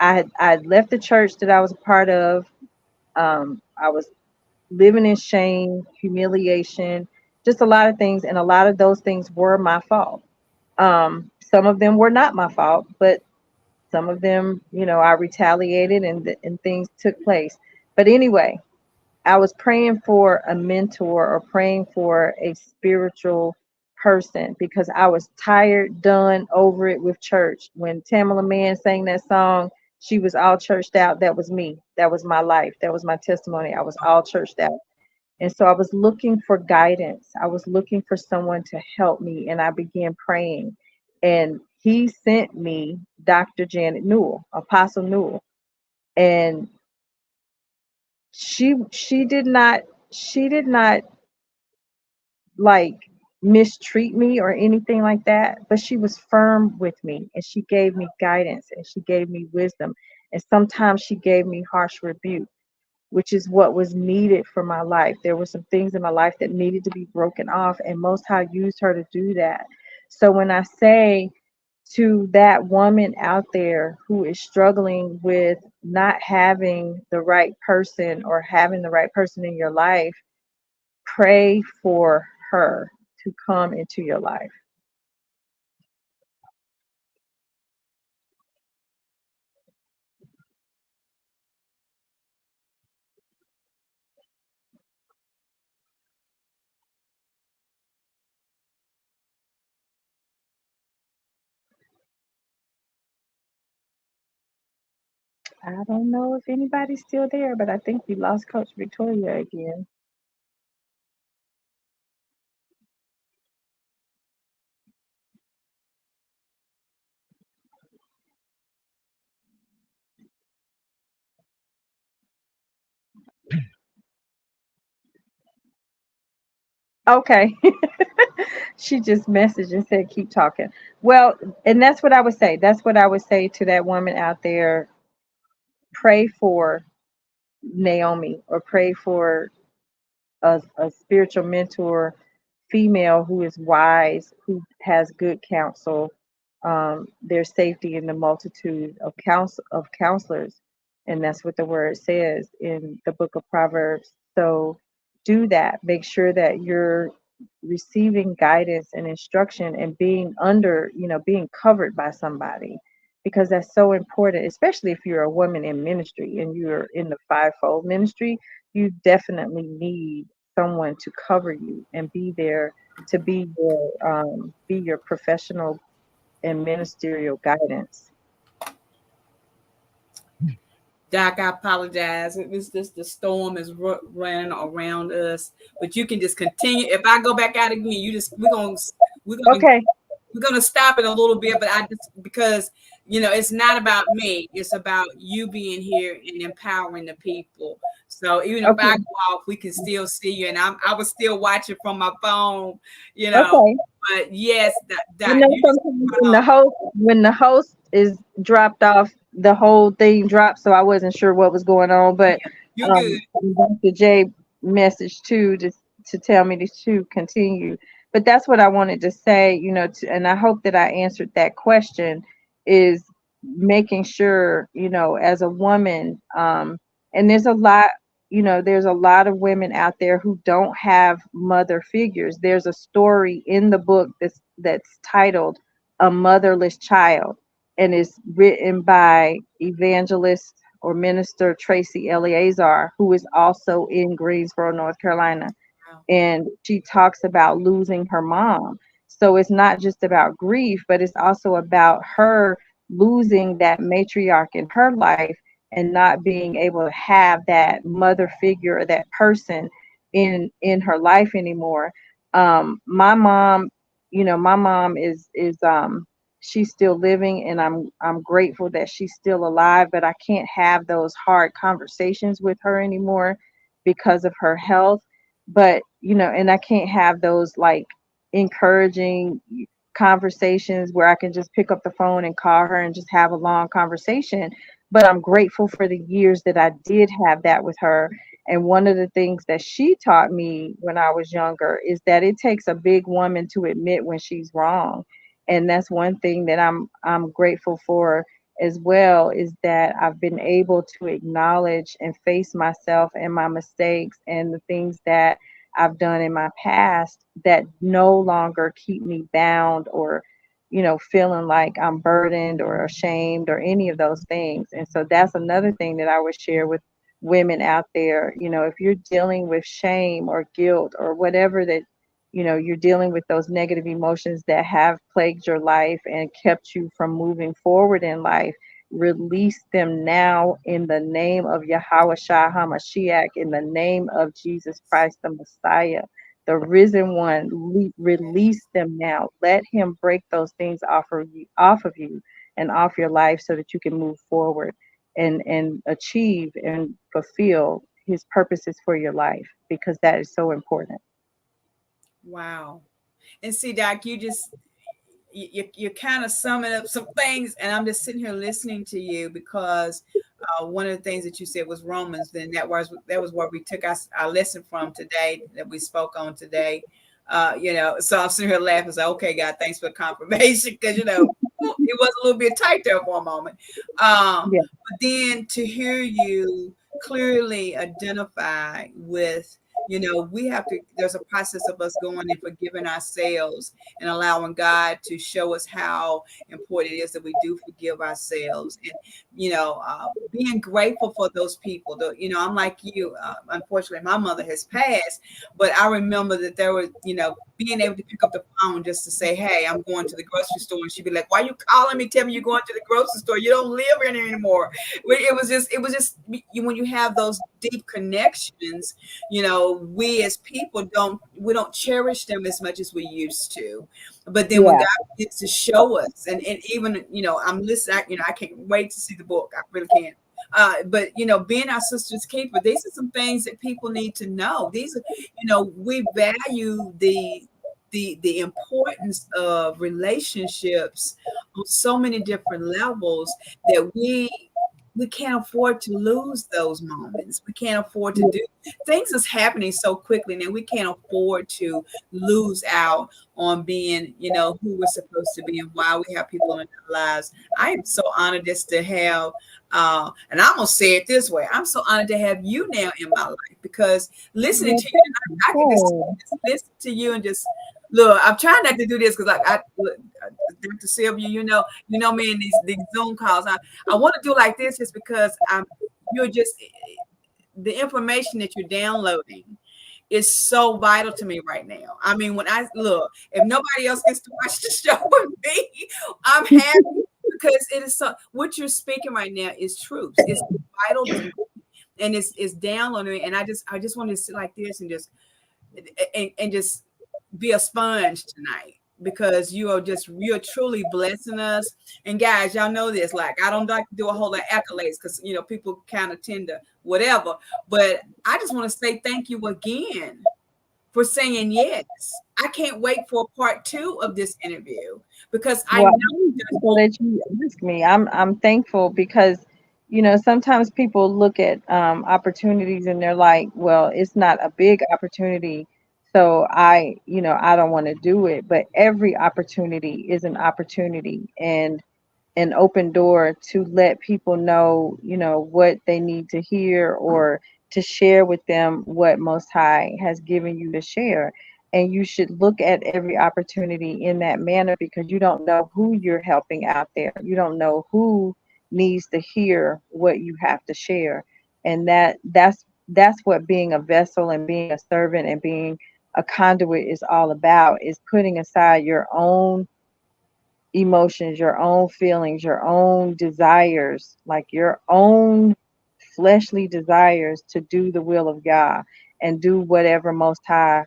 I had left the church that I was a part of. I was living in shame, humiliation, just a lot of things. And a lot of those things were my fault. Some of them were not my fault, but some of them, I retaliated, and things took place. But anyway, I was praying for a mentor or praying for a spiritual person because I was tired, done, over it with church. When Tamala Mann sang that song, she was all churched out. That was me. That was my life. That was my testimony. I was all churched out. And so I was looking for guidance. I was looking for someone to help me, and I began praying. And He sent me Dr. Janet Newell, Apostle Newell. And she did not like mistreat me or anything like that, but she was firm with me, and she gave me guidance, and she gave me wisdom, and sometimes she gave me harsh rebuke, which is what was needed for my life. There were some things in my life that needed to be broken off, and Most High used her to do that. So when I say to that woman out there who is struggling with not having the right person or having the right person in your life, pray for her to come into your life. I don't know if anybody's still there, but I think we lost Coach Victoria again. Okay. She just messaged and said, keep talking. Well, and that's what I would say. That's what I would say to that woman out there. Pray for Naomi, or pray for a spiritual mentor, female who is wise, who has good counsel. There's safety in the multitude of counselors, and that's what the word says in the book of Proverbs. So do that. Make sure that you're receiving guidance and instruction and being under, being covered by somebody, because that's so important, especially if you're a woman in ministry and you're in the fivefold ministry. You definitely need someone to cover you and be there to be your professional and ministerial guidance. Doc, I apologize. It was just the storm is running around us, but you can just continue. If I go back out again, you just we're gonna Okay. we're gonna stop it a little bit. But I just because it's not about me. It's about you being here and empowering the people. So even if Okay. I go off, we can still see you, and I was still watching from my phone. You know, Okay. but yes, You that know, you just sometimes when the host is dropped off, the whole thing dropped, so I wasn't sure what was going on. But you're good. Dr. J messaged too to tell me to continue. But that's what I wanted to say, and I hope that I answered that question, is making sure, as a woman, and there's a lot of women out there who don't have mother figures. There's a story in the book that's titled "A Motherless Child," and it's written by evangelist or minister Tracy Eleazar, who is also in Greensboro, North Carolina. Wow. And she talks about losing her mom. So it's not just about grief, but it's also about her losing that matriarch in her life and not being able to have that mother figure or that person in her life anymore. My mom is she's still living, and I'm grateful that she's still alive, but I can't have those hard conversations with her anymore because of her health. But and I can't have those like encouraging conversations where I can just pick up the phone and call her and just have a long conversation. But I'm grateful for the years that I did have that with her. And one of the things that she taught me when I was younger is that it takes a big woman to admit when she's wrong. And that's one thing that I'm grateful for as well, is that I've been able to acknowledge and face myself and my mistakes and the things that I've done in my past that no longer keep me bound, or feeling like I'm burdened or ashamed or any of those things. And so that's another thing that I would share with women out there. If you're dealing with shame or guilt or whatever that, you're dealing with those negative emotions that have plagued your life and kept you from moving forward in life, release them now in the name of Yahweh Shai HaMashiach, in the name of Jesus Christ, the Messiah, the risen one. Release them now. Let him break those things off of you and off your life, so that you can move forward and achieve and fulfill his purposes for your life, because that is so important. Wow. And see, Doc, you're kind of summing up some things, and I'm just sitting here listening to you because one of the things that you said was Romans. Then that was where we took our lesson from today, that we spoke on today. So I'm sitting here laughing. Say, okay, God, thanks for the confirmation, because it was a little bit tight there for a moment. Yeah. But then to hear you clearly identify with we have to, there's a process of us going and forgiving ourselves and allowing God to show us how important it is that we do forgive ourselves. And, being grateful for those people. I'm like you. Unfortunately, my mother has passed, but I remember that there was, being able to pick up the phone just to say, hey, I'm going to the grocery store. And she'd be like, why are you calling me? Tell me you're going to the grocery store. You don't live in here anymore. It was just when you have those deep connections, we as people we don't cherish them as much as we used to. But then when Yeah. God begins to show us, and even, I'm listening, I can't wait to see the book. I really can't. But being our sister's keeper, these are some things that people need to know. These are, we value the importance of relationships on so many different levels that we can't afford to lose those moments. We can't afford to do things is happening so quickly now. We can't afford to lose out on being, who we're supposed to be and why we have people in our lives. I am so honored just to have, and I'm gonna say it this way: I'm so honored to have you now in my life, because listening Well, to you, thank you. I can just listen to you and just look. I'm trying not to do this because, like, look, Dr. Sylvia, me in these Zoom calls. I want to do like this just because you're just the information that you're downloading is so vital to me right now. I mean, when I look, if nobody else gets to watch the show with me, I'm happy, because it is so, what you're speaking right now is truth. It's vital to me, and it's downloading me. And I just want to sit like this and just be a sponge tonight, because you're truly blessing us. And guys, y'all know this, like, I don't like to do a whole lot of accolades, because people kind of tend to whatever, but I just want to say thank you again for saying yes. I can't wait for part two of this interview, because I Well, know I'm there's thankful that you asked me. I'm thankful because, sometimes people look at opportunities and they're like, well, it's not a big opportunity, so I don't want to do it. But every opportunity is an opportunity, and an open door to let people know, what they need to hear, or to share with them what Most High has given you to share. And you should look at every opportunity in that manner, because you don't know who you're helping out there. You don't know who needs to hear what you have to share. And that's what being a vessel and being a servant and being a conduit is all about, is putting aside your own emotions, your own feelings, your own desires, like your own fleshly desires, to do the will of God and do whatever Most High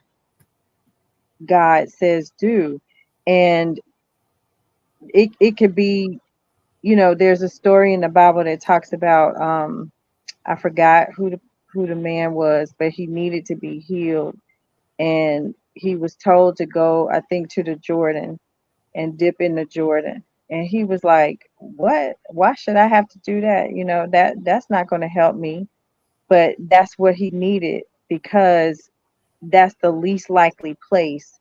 God says do. And it could be, there's a story in the Bible that talks about, I forgot who the man was, but he needed to be healed, and he was told to go, I think, to the Jordan and dip in the Jordan. And he was like, "What? Why should I have to do that? That's not going to help me." But that's what he needed, because that's the least likely place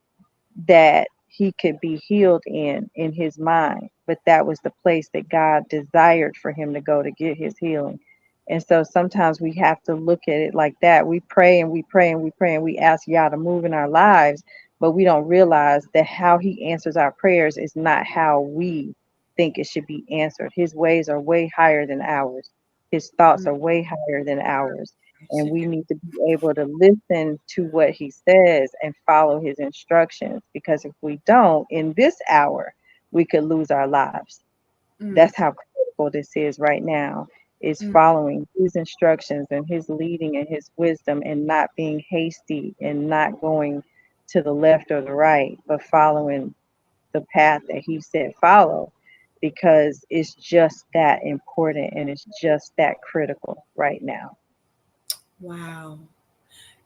that he could be healed in his mind. But that was the place that God desired for him to go to get his healing. And so sometimes we have to look at it like that. We pray and we pray and we pray and we ask Yah to move in our lives, but we don't realize that how he answers our prayers is not how we think it should be answered. His ways are way higher than ours. His thoughts are way higher than ours. And we need to be able to listen to what he says and follow his instructions, because if we don't, in this hour, we could lose our lives. mm, That's how critical this is right now, is mm. following his instructions and his leading and his wisdom, and not being hasty and not going to the left or the right, but following the path that he said follow, because it's just that important and it's just that critical right now. Wow.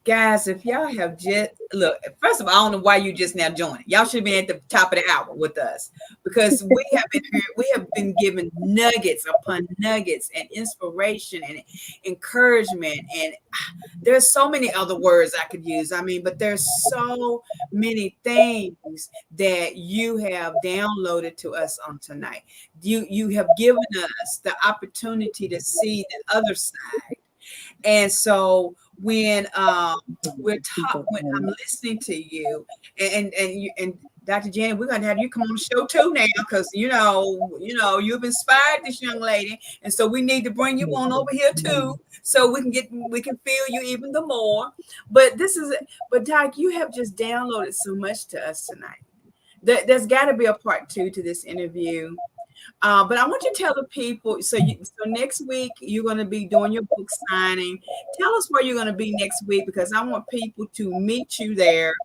Guys, if y'all have just look, first of all, I don't know why you just now joining. Y'all should have been at the top of the hour with us, because we have been given nuggets upon nuggets and inspiration and encouragement. And there's so many other words I could use. I mean, but there's so many things that you have downloaded to us on tonight. You have given us the opportunity to see the other side. And so when when I'm listening to you and Dr. Janet, we're gonna have you come on the show too now, because you've inspired this young lady, and so we need to bring you on over here too, so we can feel you even the more. But Doc, you have just downloaded so much to us tonight. There's got to be a part two to this interview. But I want you to tell the people. So next week you're going to be doing your book signing. Tell us where you're going to be next week, because I want people to meet you there.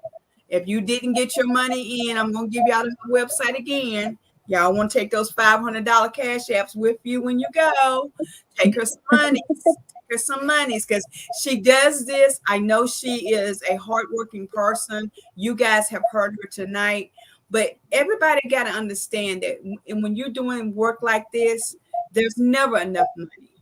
If you didn't get your money in, I'm going to give y'all the website again. Y'all want to take those $500 cash apps with you when you go. Take her some money. Take her some monies, because she does this. I know she is a hardworking person. You guys have heard her tonight. But everybody got to understand that when you're doing work like this, there's never enough money.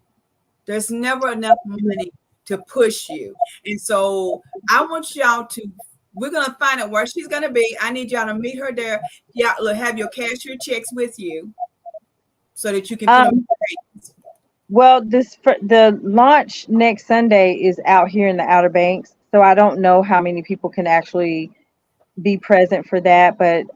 There's never enough money to push you. And so I want y'all to, we're going to find out where she's going to be. I need y'all to meet her there. Y'all have your cashier checks with you so that you can put them. Well, the launch next Sunday is out here in the Outer Banks. So I don't know how many people can actually be present for that, but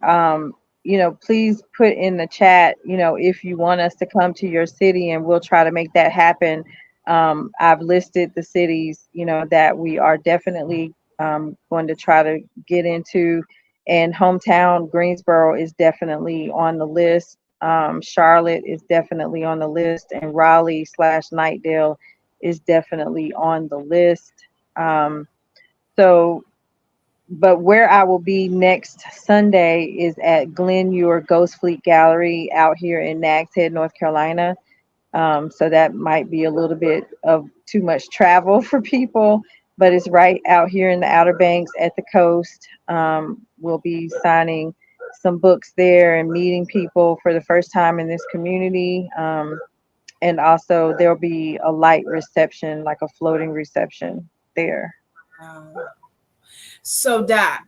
please put in the chat, if you want us to come to your city, and we'll try to make that happen. I've listed the cities, that we are definitely going to try to get into, and hometown Greensboro is definitely on the list. Charlotte is definitely on the list, and Raleigh/Knightdale is definitely on the list. So but where I will be next Sunday is at Glen Ewer Ghost Fleet Gallery out here in Nags Head, North Carolina. So that might be a little bit of too much travel for people, but it's right out here in the Outer Banks at the coast. We'll be signing some books there and meeting people for the first time in this community. And also there'll be a light reception, like a floating reception there. So Doc,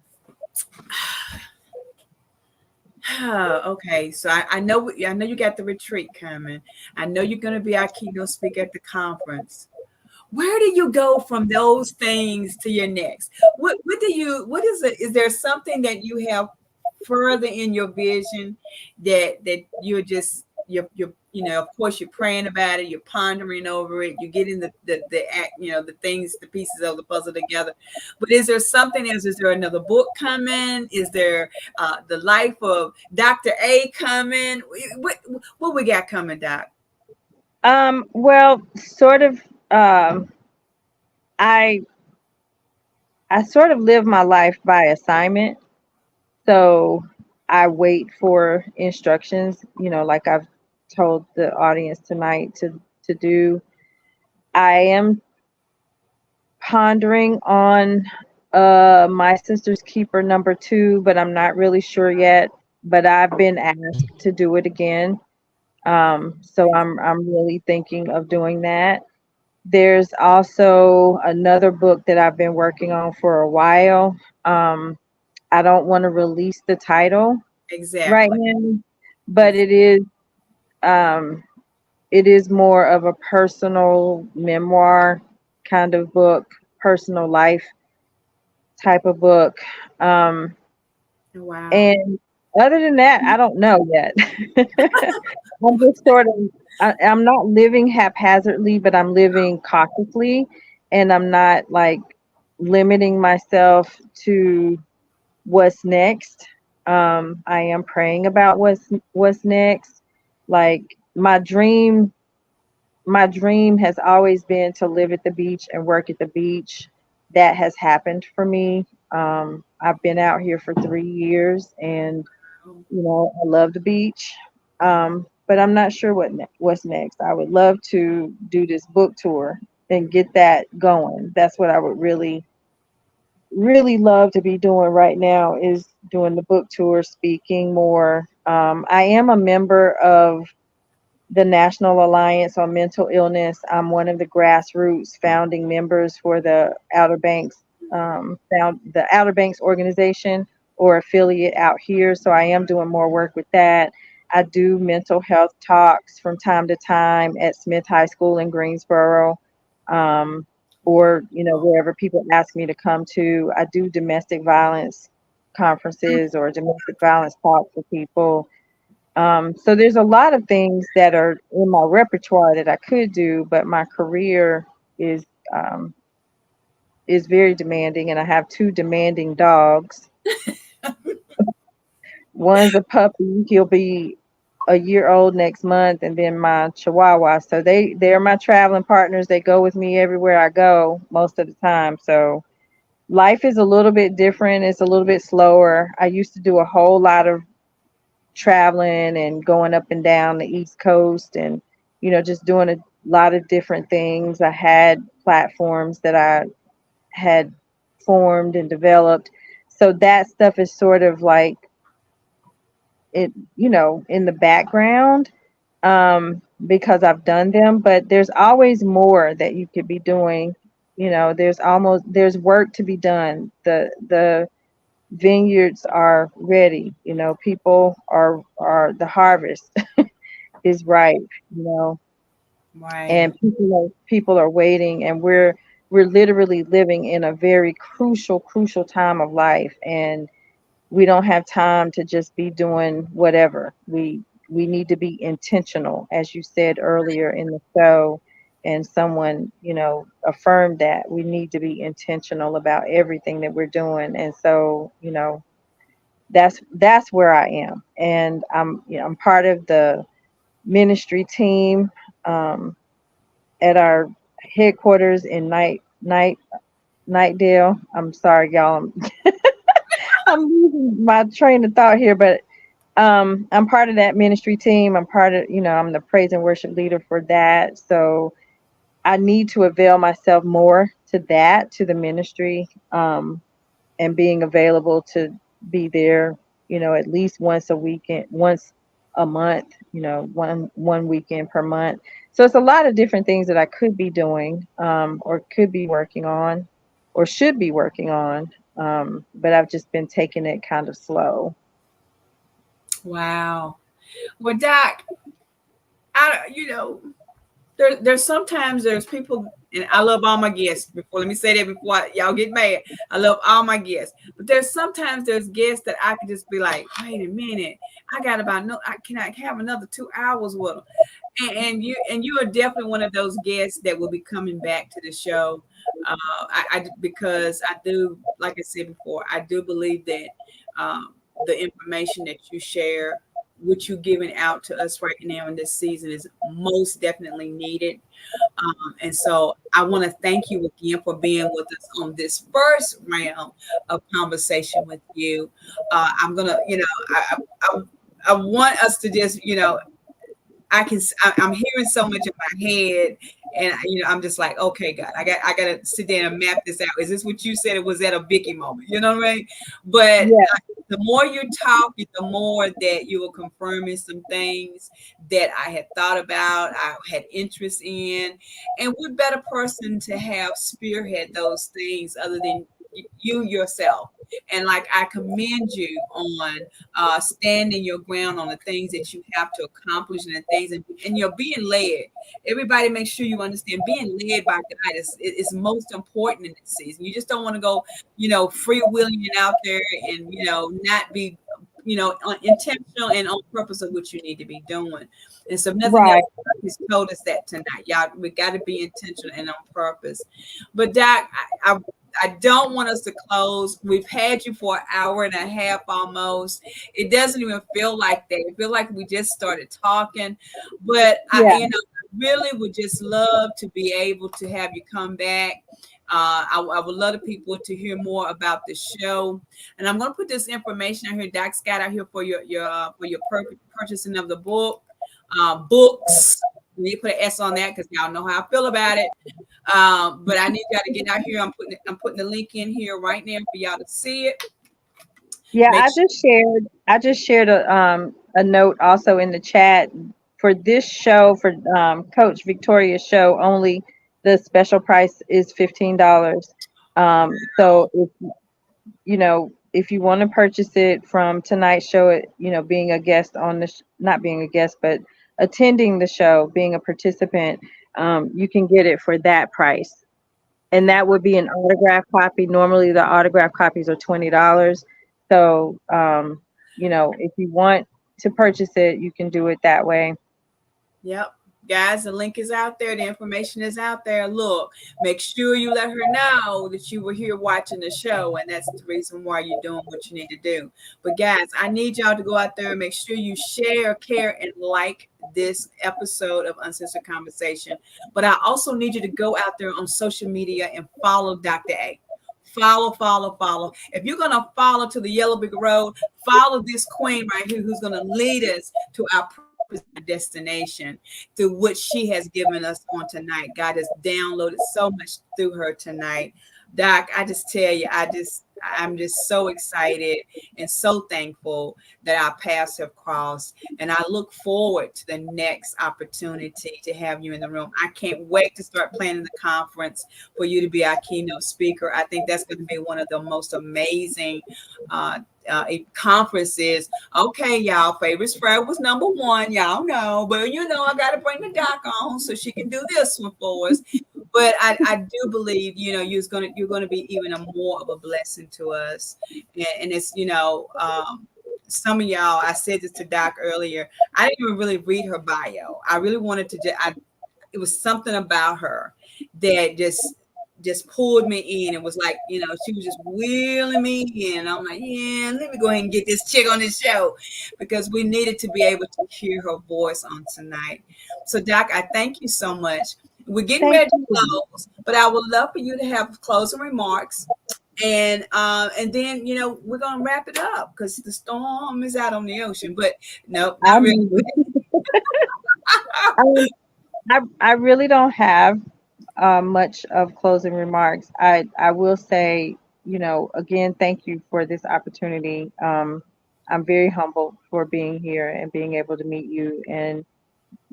okay. So I know you got the retreat coming. I know you're going to be our keynote speaker at the conference. Where do you go from those things to your next? What is it? Is there something that you have further in your vision that you're of course you're praying about it, you're pondering over it, you're getting the things, the pieces of the puzzle together. But is there something else? Is there another book coming? Is there the life of Dr. A coming? What we got coming, Doc? Well, sort of. I sort of live my life by assignment. So I wait for instructions, like I've told the audience tonight to do. I am pondering on My Sister's Keeper #2, but I'm not really sure yet. But I've been asked to do it again. So I'm really thinking of doing that. There's also another book that I've been working on for a while. I don't want to release the title right now, but it is more of a personal memoir kind of book, personal life type of book. Wow. And other than that, I don't know yet. I'm just I'm not living haphazardly, but I'm living cautiously, and I'm not like limiting myself to what's next. I am praying about what's next. Like my dream has always been to live at the beach and work at the beach. That has happened for me. I've been out here for 3 years, and I love the beach. But I'm not sure what's next. I would love to do this book tour and get that going. That's what I would really, really love to be doing right now, is doing the book tour, speaking more. I am a member of the National Alliance on Mental Illness. I'm one of the grassroots founding members for the Outer Banks, the Outer Banks organization or affiliate out here. So I am doing more work with that. I do mental health talks from time to time at Smith High School in Greensboro. or, wherever people ask me to come to. I do domestic violence conferences or domestic violence talks for people. So there's a lot of things that are in my repertoire that I could do, but my career is um, is very demanding, and I have two demanding dogs. One's a puppy; he'll be a year old next month, and then my Chihuahua. So they're my traveling partners. They go with me everywhere I go most of the time. So life is a little bit different. It's a little bit slower. I used to do a whole lot of traveling and going up and down the East Coast and, just doing a lot of different things. I had platforms that I had formed and developed. So that stuff is sort of like it, in the background, because I've done them, but there's always more that you could be doing. There's work to be done. The vineyards are ready. People are the harvest is ripe, Right. and people are waiting, and we're literally living in a very crucial time of life, and we don't have time to just be doing whatever. We need to be intentional, as you said earlier in the show, and someone, affirmed that we need to be intentional about everything that we're doing. And so, that's where I am, and I'm part of the ministry team, um, at our headquarters in Nightdale. I'm sorry, y'all. I'm losing my train of thought here, but I'm part of that ministry team. I'm part of, I'm the praise and worship leader for that. So I need to avail myself more to that, to the ministry, and being available to be there, at least once a weekend, once a month, one weekend per month. So it's a lot of different things that I could be doing, or could be working on, or should be working on. But I've just been taking it kind of slow. Wow. Well, Doc, there's sometimes there's people, and I love all my guests. Before, let me say that before y'all get mad. I love all my guests, but there's guests that I could just be like, wait a minute, I got about no, I cannot have another 2 hours with them. And you are definitely one of those guests that will be coming back to the show. Because I do, like I said before, I do believe that the information that you share, which you're giving out to us right now in this season, is most definitely needed. And so I want to thank you again for being with us on this first round of conversation with you. I'm gonna, I, I want us to just, I'm hearing so much in my head, and I'm just like, okay, God, I got to sit there and map this out. Is this what you said? It was at a Vicky moment, you know what I mean? But Yeah, the more you talk, the more that you will confirming some things that I had thought about, I had interest in, and what better person to have spearhead those things other than you yourself? And like, I commend you on standing your ground on the things that you have to accomplish and the things, and you're being led. Everybody, make sure you understand being led by God is most important in this season. You just don't want to go, free willing and out there and, not be, intentional and on purpose of what you need to be doing. And so, nothing right. else, He's told us that tonight. Y'all, we got to be intentional and on purpose. But Doc, I don't want us to close. We've had you for an hour and a half almost. It doesn't even feel like that. It feels like we just started talking. But Yeah, I really would just love to be able to have you come back. I would love the people to hear more about the show, and I'm going to put this information out here. Doc Scott out here for your purchasing of the books. You need to put an S on that because y'all know how I feel about it. But I need y'all to get out here. I'm putting the link in here right now for y'all to see it. yeah. Make sure. I just shared a note also in the chat for this show, for Coach Victoria's show only. The special price is $15. So if you want to purchase it from tonight's show, being a guest on the, not being a guest, but attending the show, being a participant, you can get it for that price. and that would be an autograph copy. Normally, the autograph copies are $20. So, if you want to purchase it, you can do it that way. Yep. Guys, the link is out there. The information is out there. Look, make sure you let her know that you were here watching the show. And that's the reason why you're doing what you need to do. But guys, I need y'all to go out there and make sure you share, care, and like this episode of Uncensored Conversation. But I also need you to go out there on social media and follow Dr. A. Follow, follow, follow. If you're going to follow to the Yellow Brick Road, follow this queen right here who's going to lead us to our destination through which she has given us on tonight. God has downloaded so much through her tonight. Doc, I just tell you, I'm just so excited and so thankful that our paths have crossed. And I look forward to the next opportunity to have you in the room. I can't wait to start planning the conference for you to be our keynote speaker. I think that's going to be one of the most amazing conferences. Okay, y'all, Favorites Fred was number one. Y'all know, but I got to bring the doc on so she can do this one for us. But I do believe, you're gonna be even a more of a blessing to us. And it's, some of y'all, I said this to Doc earlier, I didn't even really read her bio. I really wanted to it was something about her that just pulled me in and was like, she was just wheeling me in. I'm like, yeah, let me go ahead and get this chick on this show because we needed to be able to hear her voice on tonight. So, Doc, I thank you so much. We're getting Thank ready to you. close, but I would love for you to have closing remarks. And then we're gonna wrap it up because the storm is out on the ocean. But no, I not really. mean, I, I really don't have much of closing remarks. I will say, again, thank you for this opportunity. I'm very humbled for being here and being able to meet you and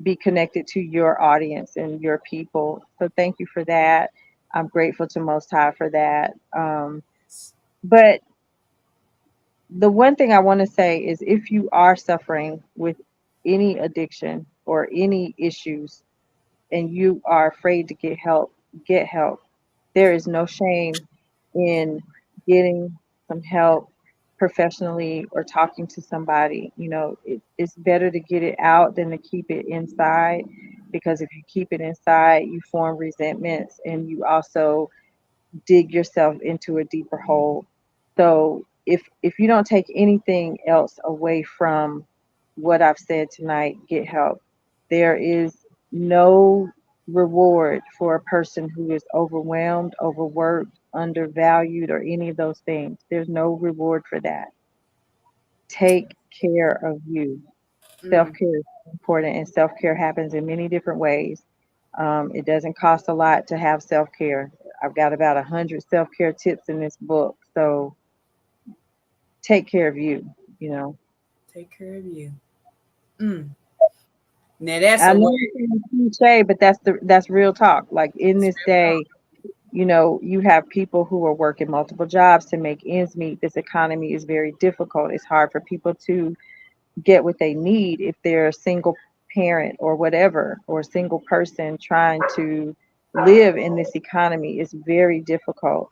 be connected to your audience and your people. So thank you for that. I'm grateful to Most High for that. But the one thing I want to say is if you are suffering with any addiction or any issues and you are afraid to get help, get help. There is no shame in getting some help professionally or talking to somebody. It's better to get it out than to keep it inside because if you keep it inside, you form resentments and you also dig yourself into a deeper hole. So if you don't take anything else away from what I've said tonight, get help. There is no reward for a person who is overwhelmed, overworked, undervalued, or any of those things. There's no reward for that. Take care of you. Self Mm, care is important, and self care happens in many different ways. It doesn't cost a lot to have self care. I've got about 100 self care tips in this book. So take care of you. You know, take care of you. Mm. Now that's I a word. know it's cliche, but that's real talk. Like in It's this day, you have people who are working multiple jobs to make ends meet. This economy is very difficult. It's hard for people to get what they need if they're a single parent or whatever, or a single person trying to live in this economy is very difficult.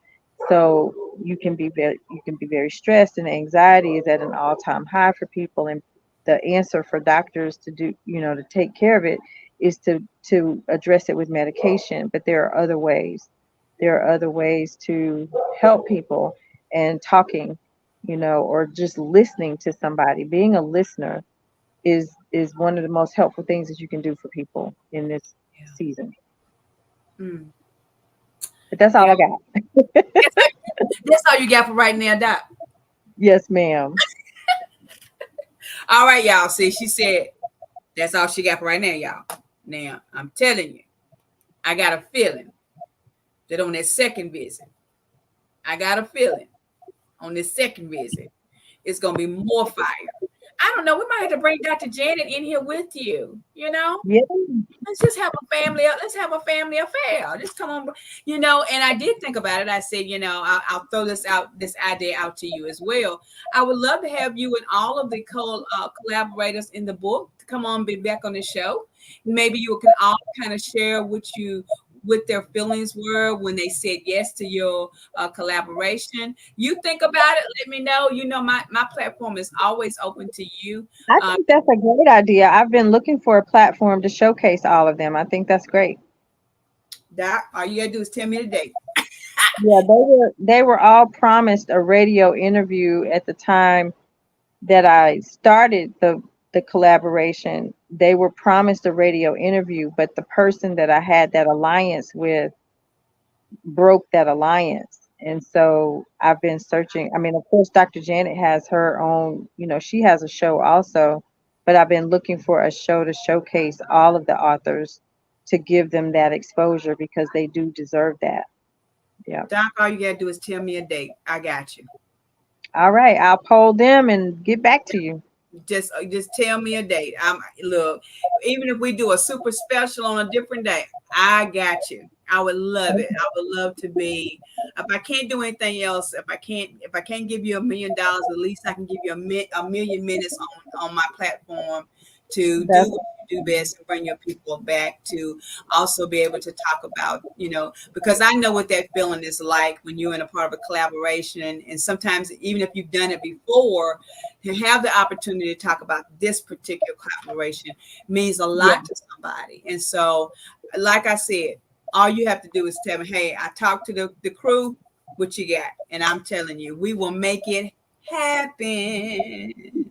So you can be very stressed, and anxiety is at an all-time high for people. And the answer for doctors to do, to take care of it is to address it with medication. But there are other ways. There are other ways to help people, and talking, or just listening to somebody. Being a listener is one of the most helpful things that you can do for people in this yeah. season. Mm. But that's all Yeah. I got. That's all you got for right now, Doc. Yes, ma'am. All right, y'all. See, she said that's all she got for right now, y'all. Now, I'm telling you, I got a feeling that on that second visit, I got a feeling on this second visit, it's going to be more fire. I don't know. We might have to bring Dr. Janet in here with you, Yeah. let's just have a family. Let's have a family affair. Just come on, And I did think about it. I said, I'll throw this idea out to you as well. I would love to have you and all of the collaborators in the book to come on, be back on the show. Maybe you can all kind of share what their feelings were when they said yes to your collaboration. You think about it, let me know. You know, my platform is always open to you. I Uh, think that's a great idea. I've been looking for a platform to showcase all of them. I think that's great. Doc, all you gotta do is tell me the date. Yeah, they were all promised a radio interview at the time that I started the collaboration. They were promised a radio interview, but the person that I had that alliance with broke that alliance. And so I've been searching. I mean, of course, Dr. Janet has her own, she has a show also, but I've been looking for a show to showcase all of the authors to give them that exposure because they do deserve that. Yeah. Doc, all you gotta do is tell me a date. I got you. All right. I'll poll them and get back to you. Just tell me a date. I'm look, even if we do a super special on a different day, I got you. I would love it. I would love to be. If I can't do anything else, if I can't give you $1 million, at least I can give you a million minutes on my platform to do That's what you do best and bring your people back to also be able to talk about, because I know what that feeling is like when you're in a part of a collaboration. And sometimes, even if you've done it before, to have the opportunity to talk about this particular collaboration means a yeah. lot to somebody. And so, like I said, all you have to do is tell me, hey, I talked to the crew, what you got? And I'm telling you, we will make it happen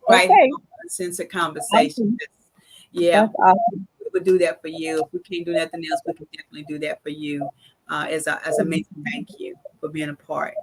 right here Okay. on Uncensored Conversation. Awesome. Yeah, That's awesome. we would do that for you. If we can't do nothing else, we can definitely do that for you as a major thank you for being a part.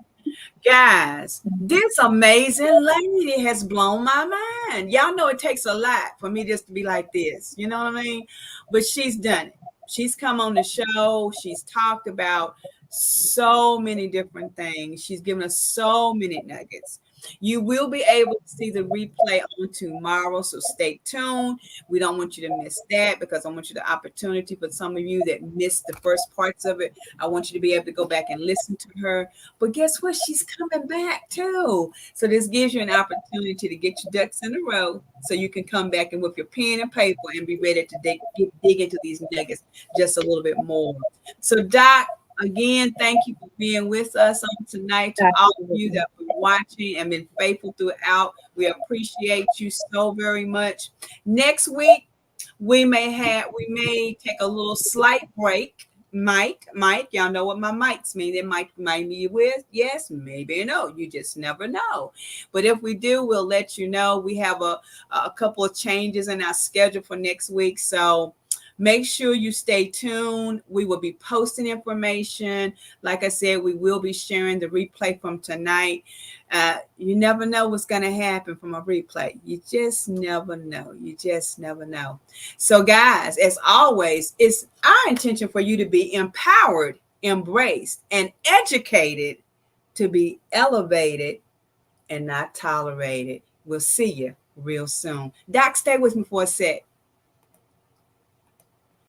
Guys, this amazing lady has blown my mind. Y'all know it takes a lot for me just to be like this. You know what I mean? But she's done it. She's come on the show. She's talked about so many different things. She's given us so many nuggets. You will be able to see the replay on tomorrow, so stay tuned. We don't want you to miss that because I want you the opportunity for some of you that missed the first parts of it. I want you to be able to go back and listen to her. But guess what? She's coming back too. So this gives you an opportunity to get your ducks in a row so you can come back and with your pen and paper and be ready to dig into these nuggets just a little bit more. So, Doc, again, thank you for being with us on tonight. To all of you Absolutely. that were watching and been faithful throughout, we appreciate you so very much. Next week, we may take a little slight break. Mike, y'all know what my mics mean. It might be with yes, maybe no. You just never know. But if we do, we'll let you know. We have a couple of changes in our schedule for next week, so make sure you stay tuned. We will be posting information. Like I said, we will be sharing the replay from tonight. You never know what's going to happen from a replay. You just never know. You just never know. So, guys, as always, it's our intention for you to be empowered, embraced, and educated to be elevated and not tolerated. We'll see you real soon. Doc, stay with me for a sec.